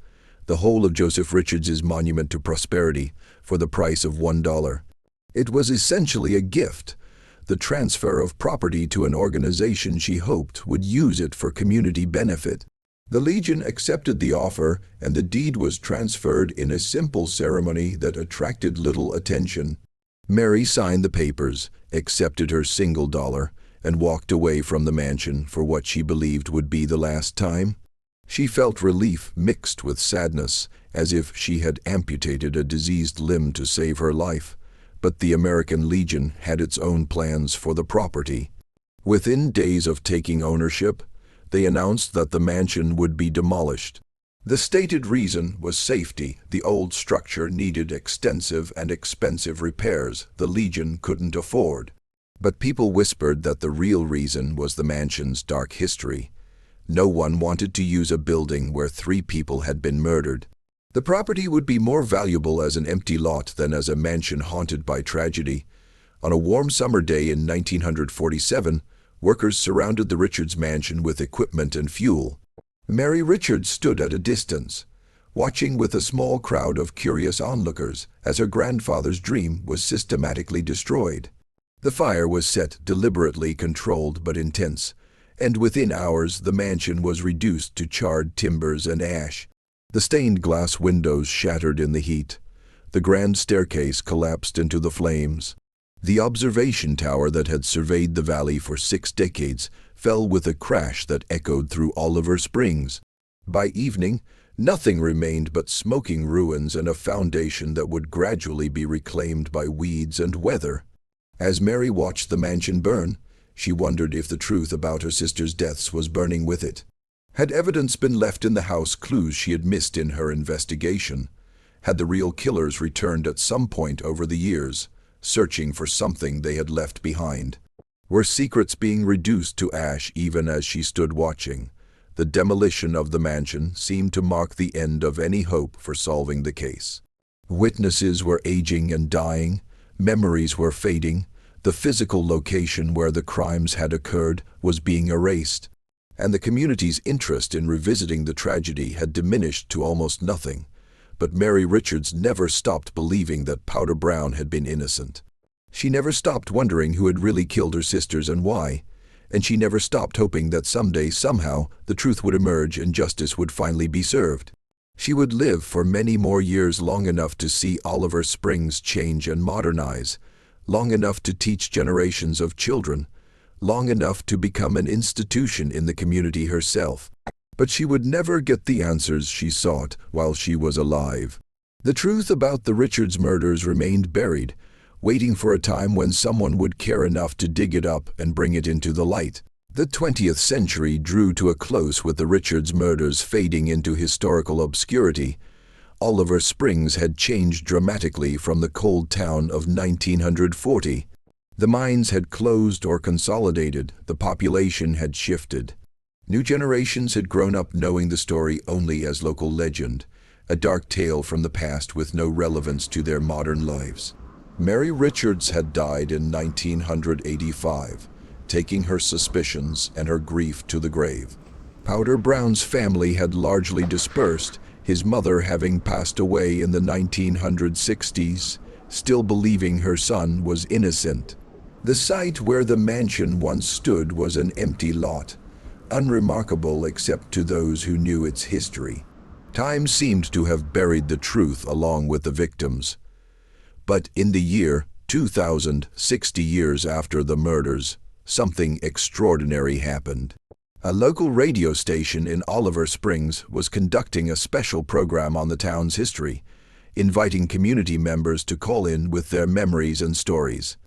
the whole of Joseph Richards's Monument to Prosperity, for the price of $1. It was essentially a gift, the transfer of property to an organization she hoped would use it for community benefit. The Legion accepted the offer, and the deed was transferred in a simple ceremony that attracted little attention. Mary signed the papers, accepted her $1, and walked away from the mansion for what she believed would be the last time. She felt relief mixed with sadness, as if she had amputated a diseased limb to save her life. But the American Legion had its own plans for the property. Within days of taking ownership, they announced that the mansion would be demolished. The stated reason was safety. The old structure needed extensive and expensive repairs the Legion couldn't afford. But people whispered that the real reason was the mansion's dark history. No one wanted to use a building where 3 people had been murdered. The property would be more valuable as an empty lot than as a mansion haunted by tragedy. On a warm summer day in 1947, workers surrounded the Richards mansion with equipment and fuel. Mary Richards stood at a distance, watching with a small crowd of curious onlookers as her grandfather's dream was systematically destroyed. The fire was set, deliberately controlled but intense, and within hours the mansion was reduced to charred timbers and ash. The stained glass windows shattered in the heat. The grand staircase collapsed into the flames. The observation tower that had surveyed the valley for 6 decades fell with a crash that echoed through Oliver Springs. By evening, nothing remained but smoking ruins and a foundation that would gradually be reclaimed by weeds and weather. As Mary watched the mansion burn, she wondered if the truth about her sister's deaths was burning with it. Had evidence been left in the house, clues she had missed in her investigation? Had the real killers returned at some point over the years, searching for something they had left behind? Were secrets being reduced to ash even as she stood watching? The demolition of the mansion seemed to mark the end of any hope for solving the case. Witnesses were aging and dying, memories were fading, the physical location where the crimes had occurred was being erased, and the community's interest in revisiting the tragedy had diminished to almost nothing. But Mary Richards never stopped believing that Powder Brown had been innocent. She never stopped wondering who had really killed her sisters and why, and she never stopped hoping that someday, somehow, the truth would emerge and justice would finally be served. She would live for many more years, long enough to see Oliver Springs change and modernize, long enough to teach generations of children, long enough to become an institution in the community herself. But she would never get the answers she sought while she was alive. The truth about the Richards murders remained buried, waiting for a time when someone would care enough to dig it up and bring it into the light. The 20th century drew to a close with the Richards murders fading into historical obscurity. Oliver Springs had changed dramatically from the cold town of 1940. The mines had closed or consolidated, the population had shifted. New generations had grown up knowing the story only as local legend, a dark tale from the past with no relevance to their modern lives. Mary Richards had died in 1985, taking her suspicions and her grief to the grave. Powder Brown's family had largely dispersed, his mother having passed away in the 1960s, still believing her son was innocent. The site where the mansion once stood was an empty lot, unremarkable except to those who knew its history. Time seemed to have buried the truth along with the victims. But in the year 2000, 60 years after the murders, something extraordinary happened. A local radio station in Oliver Springs was conducting a special program on the town's history, inviting community members to call in with their memories and stories.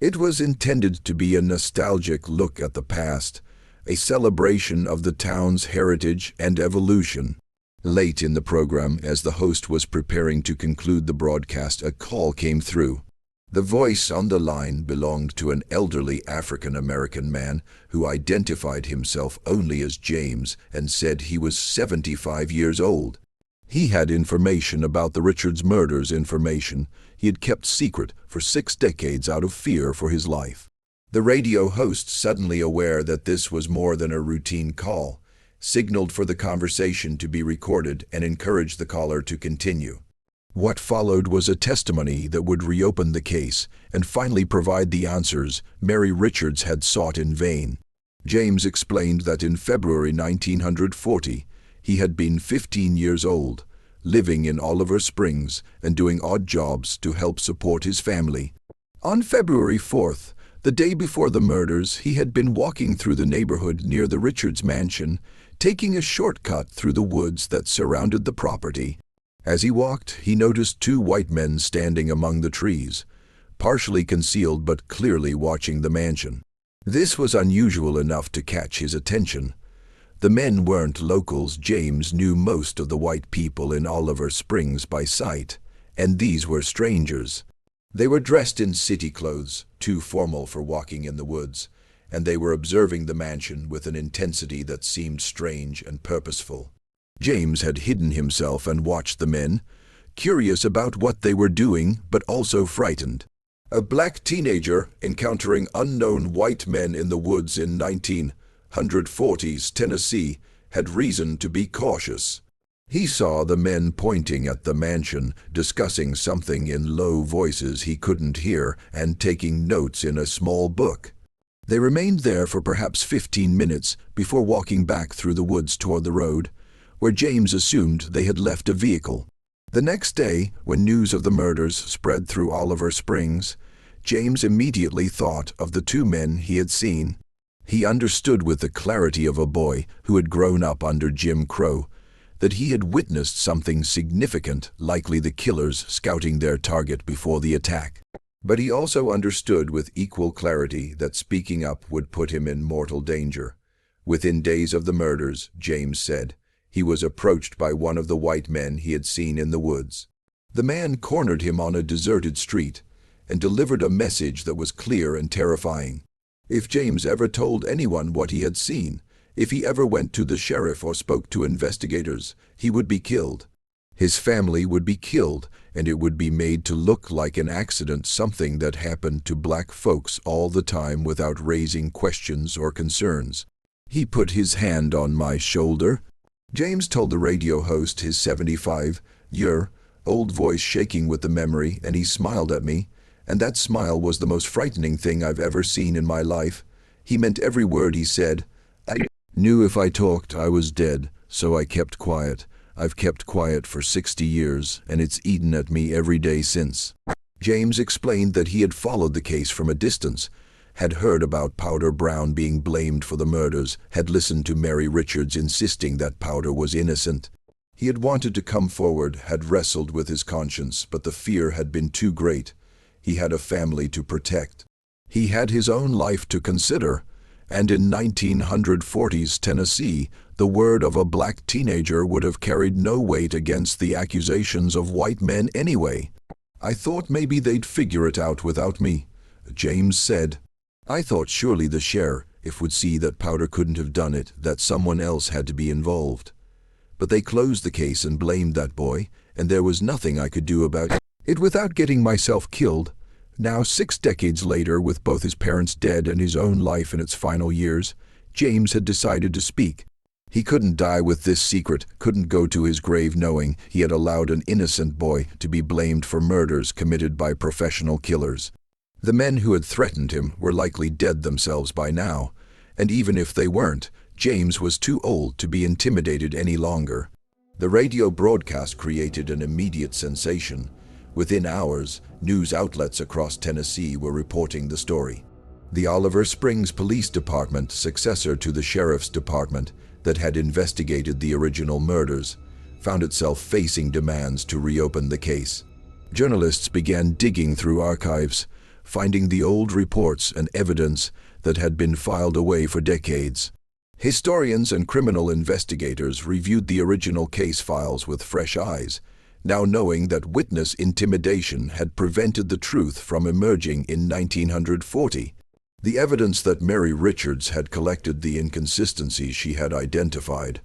It was intended to be a nostalgic look at the past, a celebration of the town's heritage and evolution. Late in the program, as the host was preparing to conclude the broadcast, a call came through. The voice on the line belonged to an elderly African-American man who identified himself only as James and said he was 75 years old. He had information about the Richards murders, information he had kept secret for 6 decades out of fear for his life. The radio host, suddenly aware that this was more than a routine call, signaled for the conversation to be recorded and encouraged the caller to continue. What followed was a testimony that would reopen the case and finally provide the answers Mary Richards had sought in vain. James explained that in February 1940, he had been 15 years old, living in Oliver Springs and doing odd jobs to help support his family. On February 4th, the day before the murders, he had been walking through the neighborhood near the Richards mansion, taking a shortcut through the woods that surrounded the property. As he walked, he noticed 2 white men standing among the trees, partially concealed but clearly watching the mansion. This was unusual enough to catch his attention. The men weren't locals. James knew most of the white people in Oliver Springs by sight, and these were strangers. They were dressed in city clothes, too formal for walking in the woods, and they were observing the mansion with an intensity that seemed strange and purposeful. James had hidden himself and watched the men, curious about what they were doing but also frightened. A black teenager encountering unknown white men in the woods in 1940s Tennessee had reason to be cautious. He saw the men pointing at the mansion, discussing something in low voices he couldn't hear, and taking notes in a small book. They remained there for perhaps 15 minutes before walking back through the woods toward the road, where James assumed they had left a vehicle. The next day, when news of the murders spread through Oliver Springs, James immediately thought of the 2 men he had seen. He understood with the clarity of a boy who had grown up under Jim Crow that he had witnessed something significant, likely the killers scouting their target before the attack. But he also understood with equal clarity that speaking up would put him in mortal danger. Within days of the murders, James said, he was approached by one of the white men he had seen in the woods. The man cornered him on a deserted street and delivered a message that was clear and terrifying. If James ever told anyone what he had seen, if he ever went to the sheriff or spoke to investigators, he would be killed. His family would be killed, and it would be made to look like an accident, something that happened to black folks all the time without raising questions or concerns. He put his hand on my shoulder. James told the radio host, his 75-year-old voice shaking with the memory, and he smiled at me, and that smile was the most frightening thing I've ever seen in my life. He meant every word he said. I knew if I talked I was dead, so I kept quiet. I've kept quiet for 60 years, and it's eaten at me every day since. James explained that he had followed the case from a distance, had heard about Powder Brown being blamed for the murders, had listened to Mary Richards insisting that Powder was innocent. He had wanted to come forward, had wrestled with his conscience, but the fear had been too great. He had a family to protect. He had his own life to consider. And in 1940s Tennessee, the word of a black teenager would have carried no weight against the accusations of white men anyway. "I thought maybe they'd figure it out without me," James said. "I thought surely the sheriff would see that Powder couldn't have done it, that someone else had to be involved. But they closed the case and blamed that boy, and there was nothing I could do about it without getting myself killed." Now, 6 decades later, with both his parents dead and his own life in its final years, James had decided to speak. He couldn't die with this secret, couldn't go to his grave knowing he had allowed an innocent boy to be blamed for murders committed by professional killers. The men who had threatened him were likely dead themselves by now, and even if they weren't, James was too old to be intimidated any longer. The radio broadcast created an immediate sensation. Within hours, news outlets across Tennessee were reporting the story. The Oliver Springs Police Department, successor to the Sheriff's Department that had investigated the original murders, found itself facing demands to reopen the case. Journalists began digging through archives, finding the old reports and evidence that had been filed away for decades. Historians and criminal investigators reviewed the original case files with fresh eyes, now knowing that witness intimidation had prevented the truth from emerging in 1940. The evidence that Mary Richards had collected, the inconsistencies she had identified,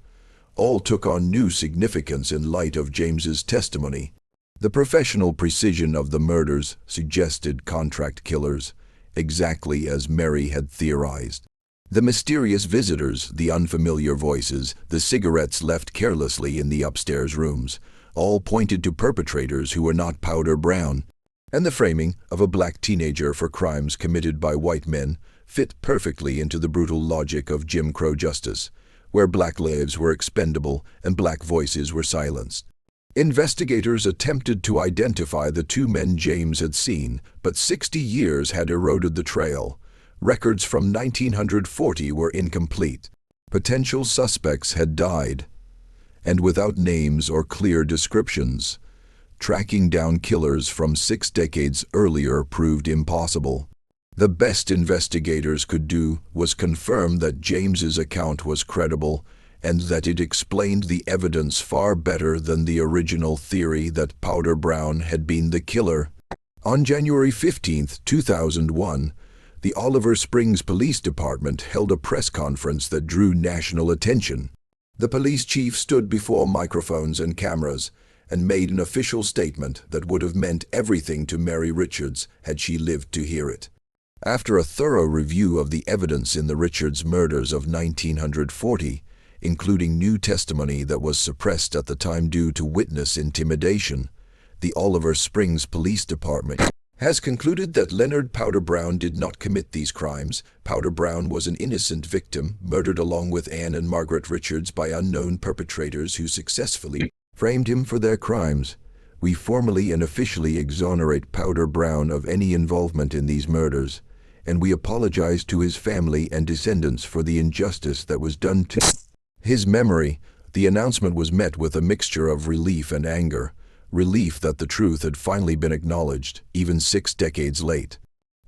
all took on new significance in light of James's testimony. The professional precision of the murders suggested contract killers, exactly as Mary had theorized. The mysterious visitors, the unfamiliar voices, the cigarettes left carelessly in the upstairs rooms, all pointed to perpetrators who were not Powder Brown, and the framing of a black teenager for crimes committed by white men fit perfectly into the brutal logic of Jim Crow justice, where black lives were expendable and black voices were silenced. Investigators attempted to identify the 2 men James had seen, but 60 years had eroded the trail. Records from 1940 were incomplete. Potential suspects had died, and without names or clear descriptions, tracking down killers from 6 decades earlier proved impossible. The best investigators could do was confirm that James's account was credible and that it explained the evidence far better than the original theory that Powder Brown had been the killer. On January 15, 2001, the Oliver Springs Police Department held a press conference that drew national attention. The police chief stood before microphones and cameras and made an official statement that would have meant everything to Mary Richards had she lived to hear it. After a thorough review of the evidence in the Richards murders of 1940, including new testimony that was suppressed at the time due to witness intimidation, the Oliver Springs Police Department has concluded that Leonard Powder Brown did not commit these crimes. Powder Brown was an innocent victim, murdered along with Anne and Margaret Richards by unknown perpetrators who successfully framed him for their crimes. We formally and officially exonerate Powder Brown of any involvement in these murders, and we apologize to his family and descendants for the injustice that was done to his memory. The announcement was met with a mixture of relief and anger. Relief that the truth had finally been acknowledged, even 6 decades late.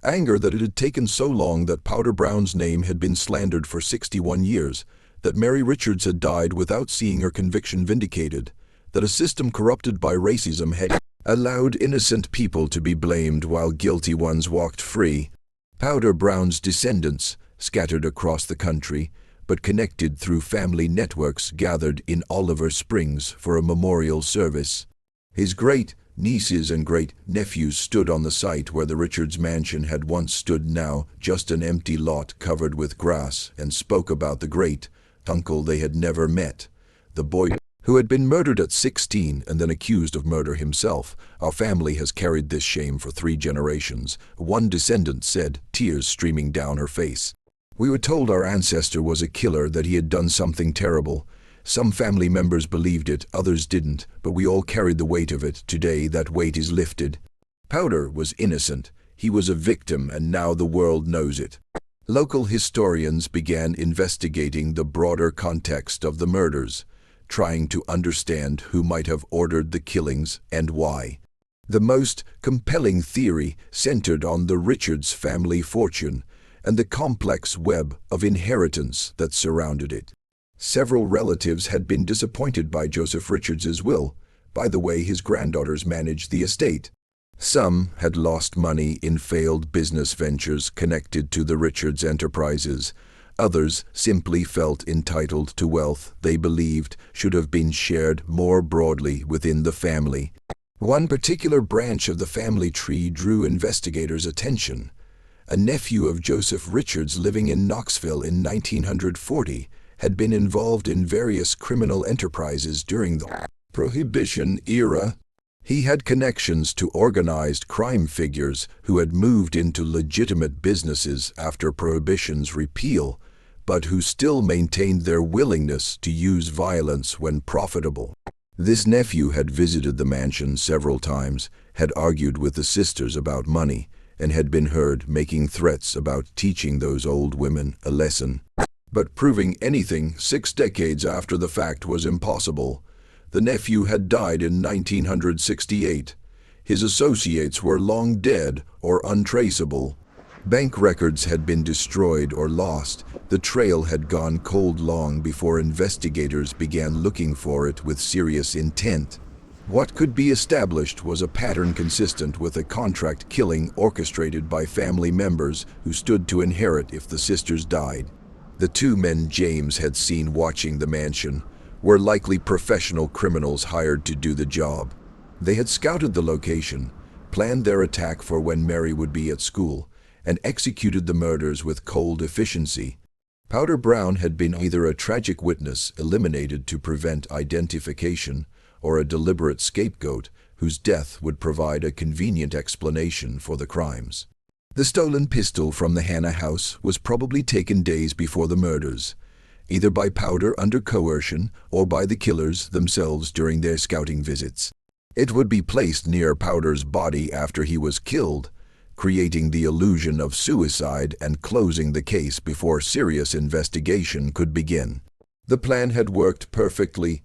Anger that it had taken so long, that Powder Brown's name had been slandered for 61 years, that Mary Richards had died without seeing her conviction vindicated, that a system corrupted by racism had allowed innocent people to be blamed while guilty ones walked free. Powder Brown's descendants, scattered across the country, but connected through family networks, gathered in Oliver Springs for a memorial service. His great-nieces and great-nephews stood on the site where the Richards mansion had once stood, now just an empty lot covered with grass, and spoke about the great-uncle they had never met, the boy who had been murdered at 16 and then accused of murder himself. "Our family has carried this shame for 3 generations, one descendant said, tears streaming down her face. "We were told our ancestor was a killer, that he had done something terrible. Some family members believed it, others didn't, but we all carried the weight of it. Today that weight is lifted. Powder was innocent. He was a victim, and now the world knows it. Local historians began investigating the broader context of the murders, trying to understand who might have ordered the killings and why. The most compelling theory centered on the Richards family fortune and the complex web of inheritance that surrounded it. Several relatives had been disappointed by Joseph Richards's will, by the way his granddaughters managed the estate. Some had lost money in failed business ventures connected to the Richards enterprises. Others simply felt entitled to wealth they believed should have been shared more broadly within the family. One particular branch of the family tree drew investigators' attention. A nephew of Joseph Richards living in Knoxville in 1940 had been involved in various criminal enterprises during the Prohibition era. He had connections to organized crime figures who had moved into legitimate businesses after Prohibition's repeal, but who still maintained their willingness to use violence when profitable. This nephew had visited the mansion several times, had argued with the sisters about money, and had been heard making threats about teaching those old women a lesson. But proving anything 6 decades after the fact was impossible. The nephew had died in 1968. His associates were long dead or untraceable. Bank records had been destroyed or lost. The trail had gone cold long before investigators began looking for it with serious intent. What could be established was a pattern consistent with a contract killing orchestrated by family members who stood to inherit if the sisters died. The 2 men James had seen watching the mansion were likely professional criminals hired to do the job. They had scouted the location, planned their attack for when Mary would be at school, and executed the murders with cold efficiency. Powder Brown had been either a tragic witness eliminated to prevent identification or a deliberate scapegoat whose death would provide a convenient explanation for the crimes. The stolen pistol from the Hanna house was probably taken days before the murders, either by Powder under coercion or by the killers themselves during their scouting visits. It would be placed near Powder's body after he was killed, creating the illusion of suicide and closing the case before serious investigation could begin. The plan had worked perfectly,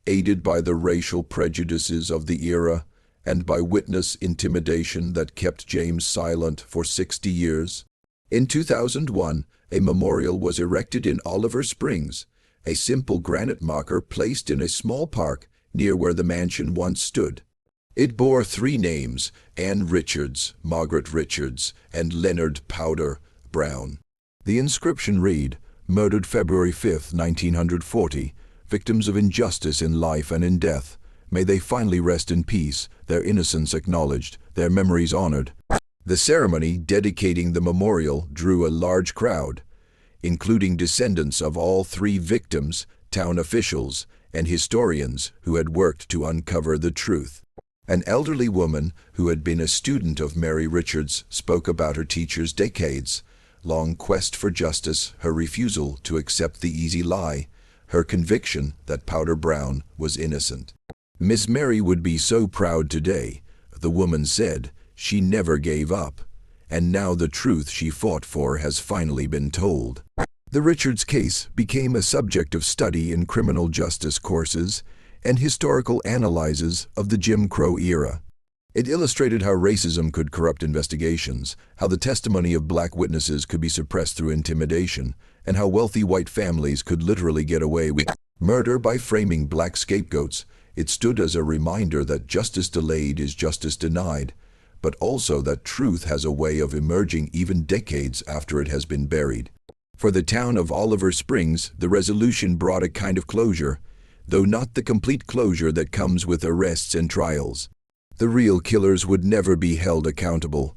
aided by the racial prejudices of the era and by witness intimidation that kept James silent for 60 years. In 2001, a memorial was erected in Oliver Springs, a simple granite marker placed in a small park near where the mansion once stood. It bore 3 names: Ann Richards, Margaret Richards, and Leonard Powder Brown. The inscription read, "Murdered February 5, 1940, victims of injustice in life and in death. May they finally rest in peace, their innocence acknowledged, their memories honored." The ceremony dedicating the memorial drew a large crowd, including descendants of all 3 victims, town officials, and historians who had worked to uncover the truth. An elderly woman who had been a student of Mary Richards spoke about her teacher's decades-long quest for justice, her refusal to accept the easy lie, her conviction that Powder Brown was innocent. "Miss Mary would be so proud today," the woman said. "She never gave up, and now the truth she fought for has finally been told." The Richards case became a subject of study in criminal justice courses and historical analyses of the Jim Crow era. It illustrated how racism could corrupt investigations, how the testimony of black witnesses could be suppressed through intimidation, and how wealthy white families could literally get away with murder by framing black scapegoats. It stood as a reminder that justice delayed is justice denied, but also that truth has a way of emerging even decades after it has been buried. For the town of Oliver Springs, the resolution brought a kind of closure, though not the complete closure that comes with arrests and trials. The real killers would never be held accountable.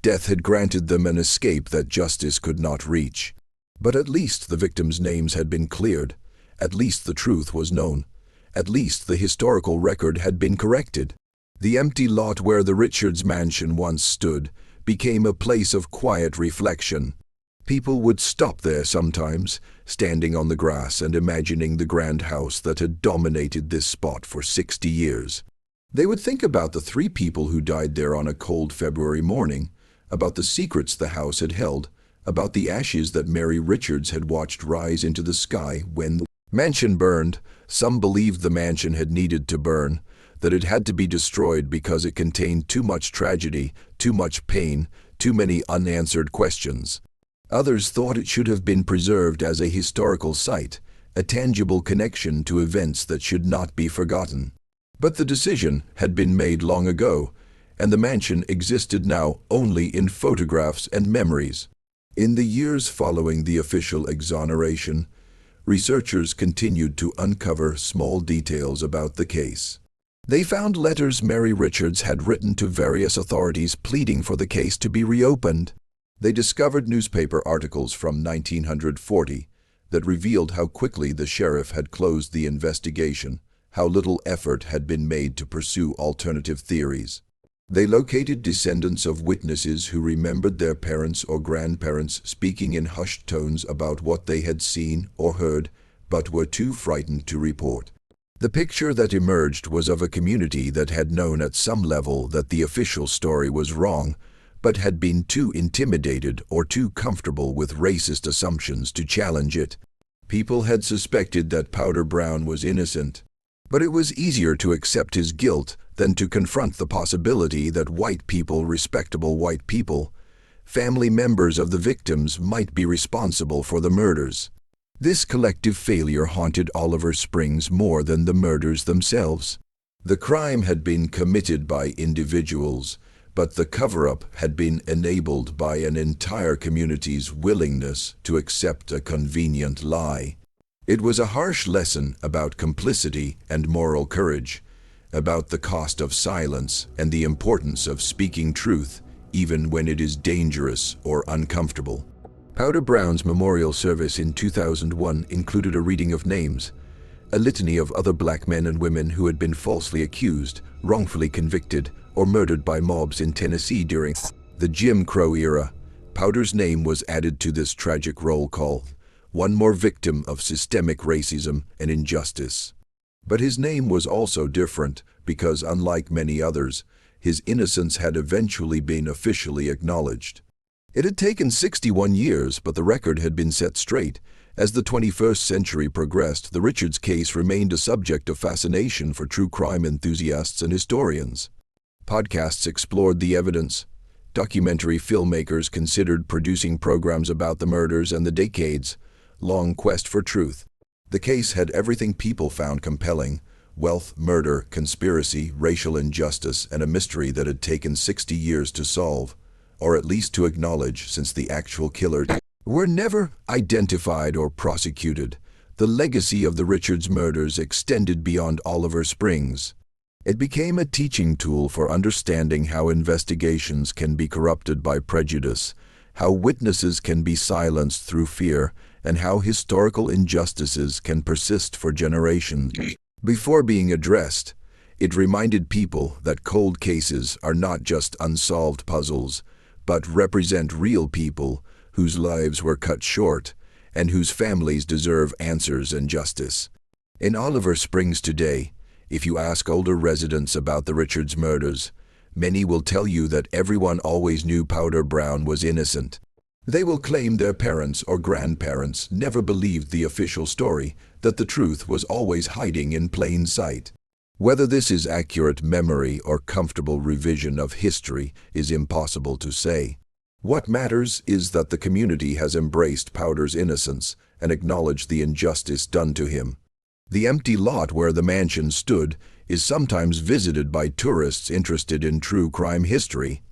Death had granted them an escape that justice could not reach. But at least the victims' names had been cleared. At least the truth was known. At least the historical record had been corrected. The empty lot where the Richards mansion once stood became a place of quiet reflection. People would stop there sometimes, standing on the grass and imagining the grand house that had dominated this spot for 60 years. They would think about the 3 people who died there on a cold February morning, about the secrets the house had held, about the ashes that Mary Richards had watched rise into the sky when the mansion burned. Some believed the mansion had needed to burn, that it had to be destroyed because it contained too much tragedy, too much pain, too many unanswered questions. Others thought it should have been preserved as a historical site, a tangible connection to events that should not be forgotten. But the decision had been made long ago, and the mansion existed now only in photographs and memories. In the years following the official exoneration, researchers continued to uncover small details about the case. They found letters Mary Richards had written to various authorities pleading for the case to be reopened. They discovered newspaper articles from 1940 that revealed how quickly the sheriff had closed the investigation, how little effort had been made to pursue alternative theories. They located descendants of witnesses who remembered their parents or grandparents speaking in hushed tones about what they had seen or heard, but were too frightened to report. The picture that emerged was of a community that had known at some level that the official story was wrong, but had been too intimidated or too comfortable with racist assumptions to challenge it. People had suspected that Powder Brown was innocent, but it was easier to accept his guilt than to confront the possibility that white people, respectable white people, family members of the victims, might be responsible for the murders. This collective failure haunted Oliver Springs more than the murders themselves. The crime had been committed by individuals, but the cover-up had been enabled by an entire community's willingness to accept a convenient lie. It was a harsh lesson about complicity and moral courage, about the cost of silence and the importance of speaking truth, even when it is dangerous or uncomfortable. Powder Brown's memorial service in 2001 included a reading of names, a litany of other black men and women who had been falsely accused, wrongfully convicted, or murdered by mobs in Tennessee during the Jim Crow era. Powder's name was added to this tragic roll call, one more victim of systemic racism and injustice. But his name was also different because, unlike many others, his innocence had eventually been officially acknowledged. It had taken 61 years, but the record had been set straight. As the 21st century progressed, the Richards case remained a subject of fascination for true crime enthusiasts and historians. Podcasts explored the evidence. Documentary filmmakers considered producing programs about the murders and the decades-long quest for truth. The case had everything people found compelling: wealth, murder, conspiracy, racial injustice, and a mystery that had taken 60 years to solve, or at least to acknowledge, since the actual killer were never identified or prosecuted. The legacy of the Richards murders extended beyond Oliver Springs. It became a teaching tool for understanding how investigations can be corrupted by prejudice, how witnesses can be silenced through fear, and how historical injustices can persist for generations before being addressed. It reminded people that cold cases are not just unsolved puzzles, but represent real people whose lives were cut short and whose families deserve answers and justice. In Oliver Springs today, if you ask older residents about the Richards murders, many will tell you that everyone always knew Powder Brown was innocent. They will claim their parents or grandparents never believed the official story, that the truth was always hiding in plain sight. Whether this is accurate memory or comfortable revision of history is impossible to say. What matters is that the community has embraced Powder's innocence and acknowledged the injustice done to him. The empty lot where the mansion stood is sometimes visited by tourists interested in true crime history.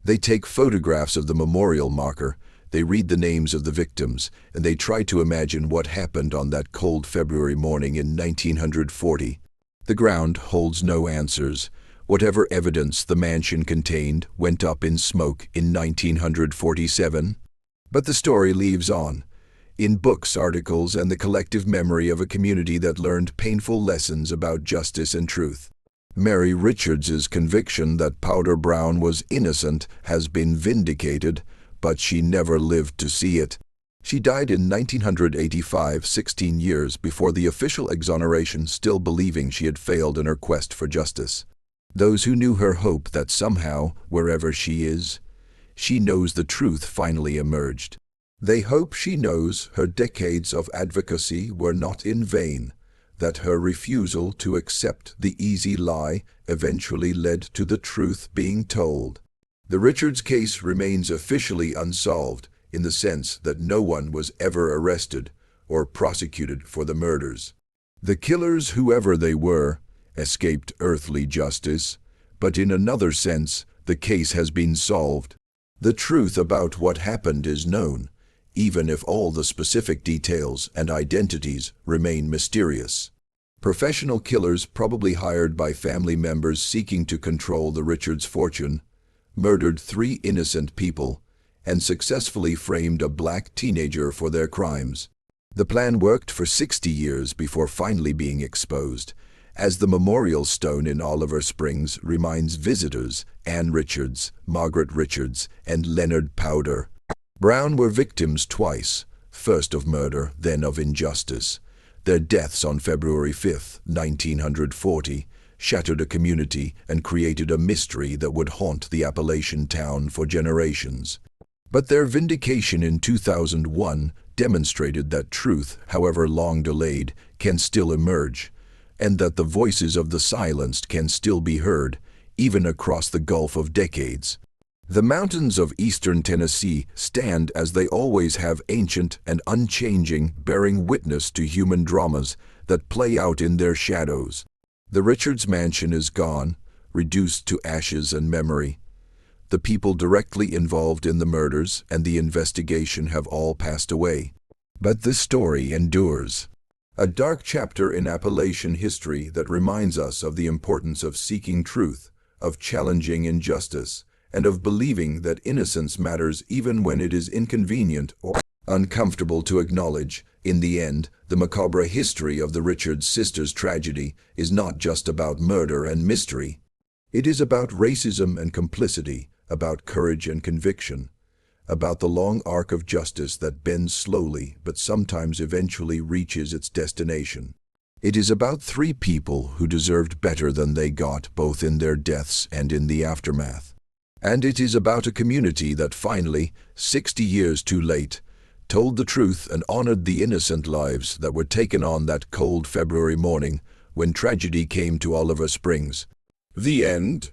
They take photographs of the memorial marker, they read the names of the victims, and they try to imagine what happened on that cold February morning in 1940. The ground holds no answers. Whatever evidence the mansion contained went up in smoke in 1947. But the story lives on, in books, articles, and the collective memory of a community that learned painful lessons about justice and truth. Mary Richards's conviction that Powder Brown was innocent has been vindicated, but she never lived to see it. She died in 1985, 16 years before the official exoneration, still believing she had failed in her quest for justice. Those who knew her hope that somehow, wherever she is, she knows the truth finally emerged. They hope she knows her decades of advocacy were not in vain, that her refusal to accept the easy lie eventually led to the truth being told. The Richards case remains officially unsolved in the sense that no one was ever arrested or prosecuted for the murders. The killers, whoever they were, escaped earthly justice, but in another sense, the case has been solved. The truth about what happened is known, even if all the specific details and identities remain mysterious. Professional killers, probably hired by family members seeking to control the Richards fortune, murdered 3 innocent people and successfully framed a black teenager for their crimes. The plan worked for 60 years before finally being exposed, as the memorial stone in Oliver Springs reminds visitors Ann Richards, Margaret Richards, and Leonard Powder Brown were victims twice, first of murder, then of injustice. Their deaths on February 5, 1940, shattered a community and created a mystery that would haunt the Appalachian town for generations. But their vindication in 2001 demonstrated that truth, however long delayed, can still emerge, and that the voices of the silenced can still be heard, even across the gulf of decades. The mountains of eastern Tennessee stand as they always have, ancient and unchanging, bearing witness to human dramas that play out in their shadows. The Richards mansion is gone, reduced to ashes and memory. The people directly involved in the murders and the investigation have all passed away. But this story endures. A dark chapter in Appalachian history that reminds us of the importance of seeking truth, of challenging injustice, and of believing that innocence matters even when it is inconvenient or uncomfortable to acknowledge. In the end, the macabre history of the Richards sisters' tragedy is not just about murder and mystery. It is about racism and complicity, about courage and conviction, about the long arc of justice that bends slowly but sometimes eventually reaches its destination. It is about 3 people who deserved better than they got, both in their deaths and in the aftermath. And it is about a community that finally, 60 years too late, told the truth and honored the innocent lives that were taken on that cold February morning when tragedy came to Oliver Springs. The end.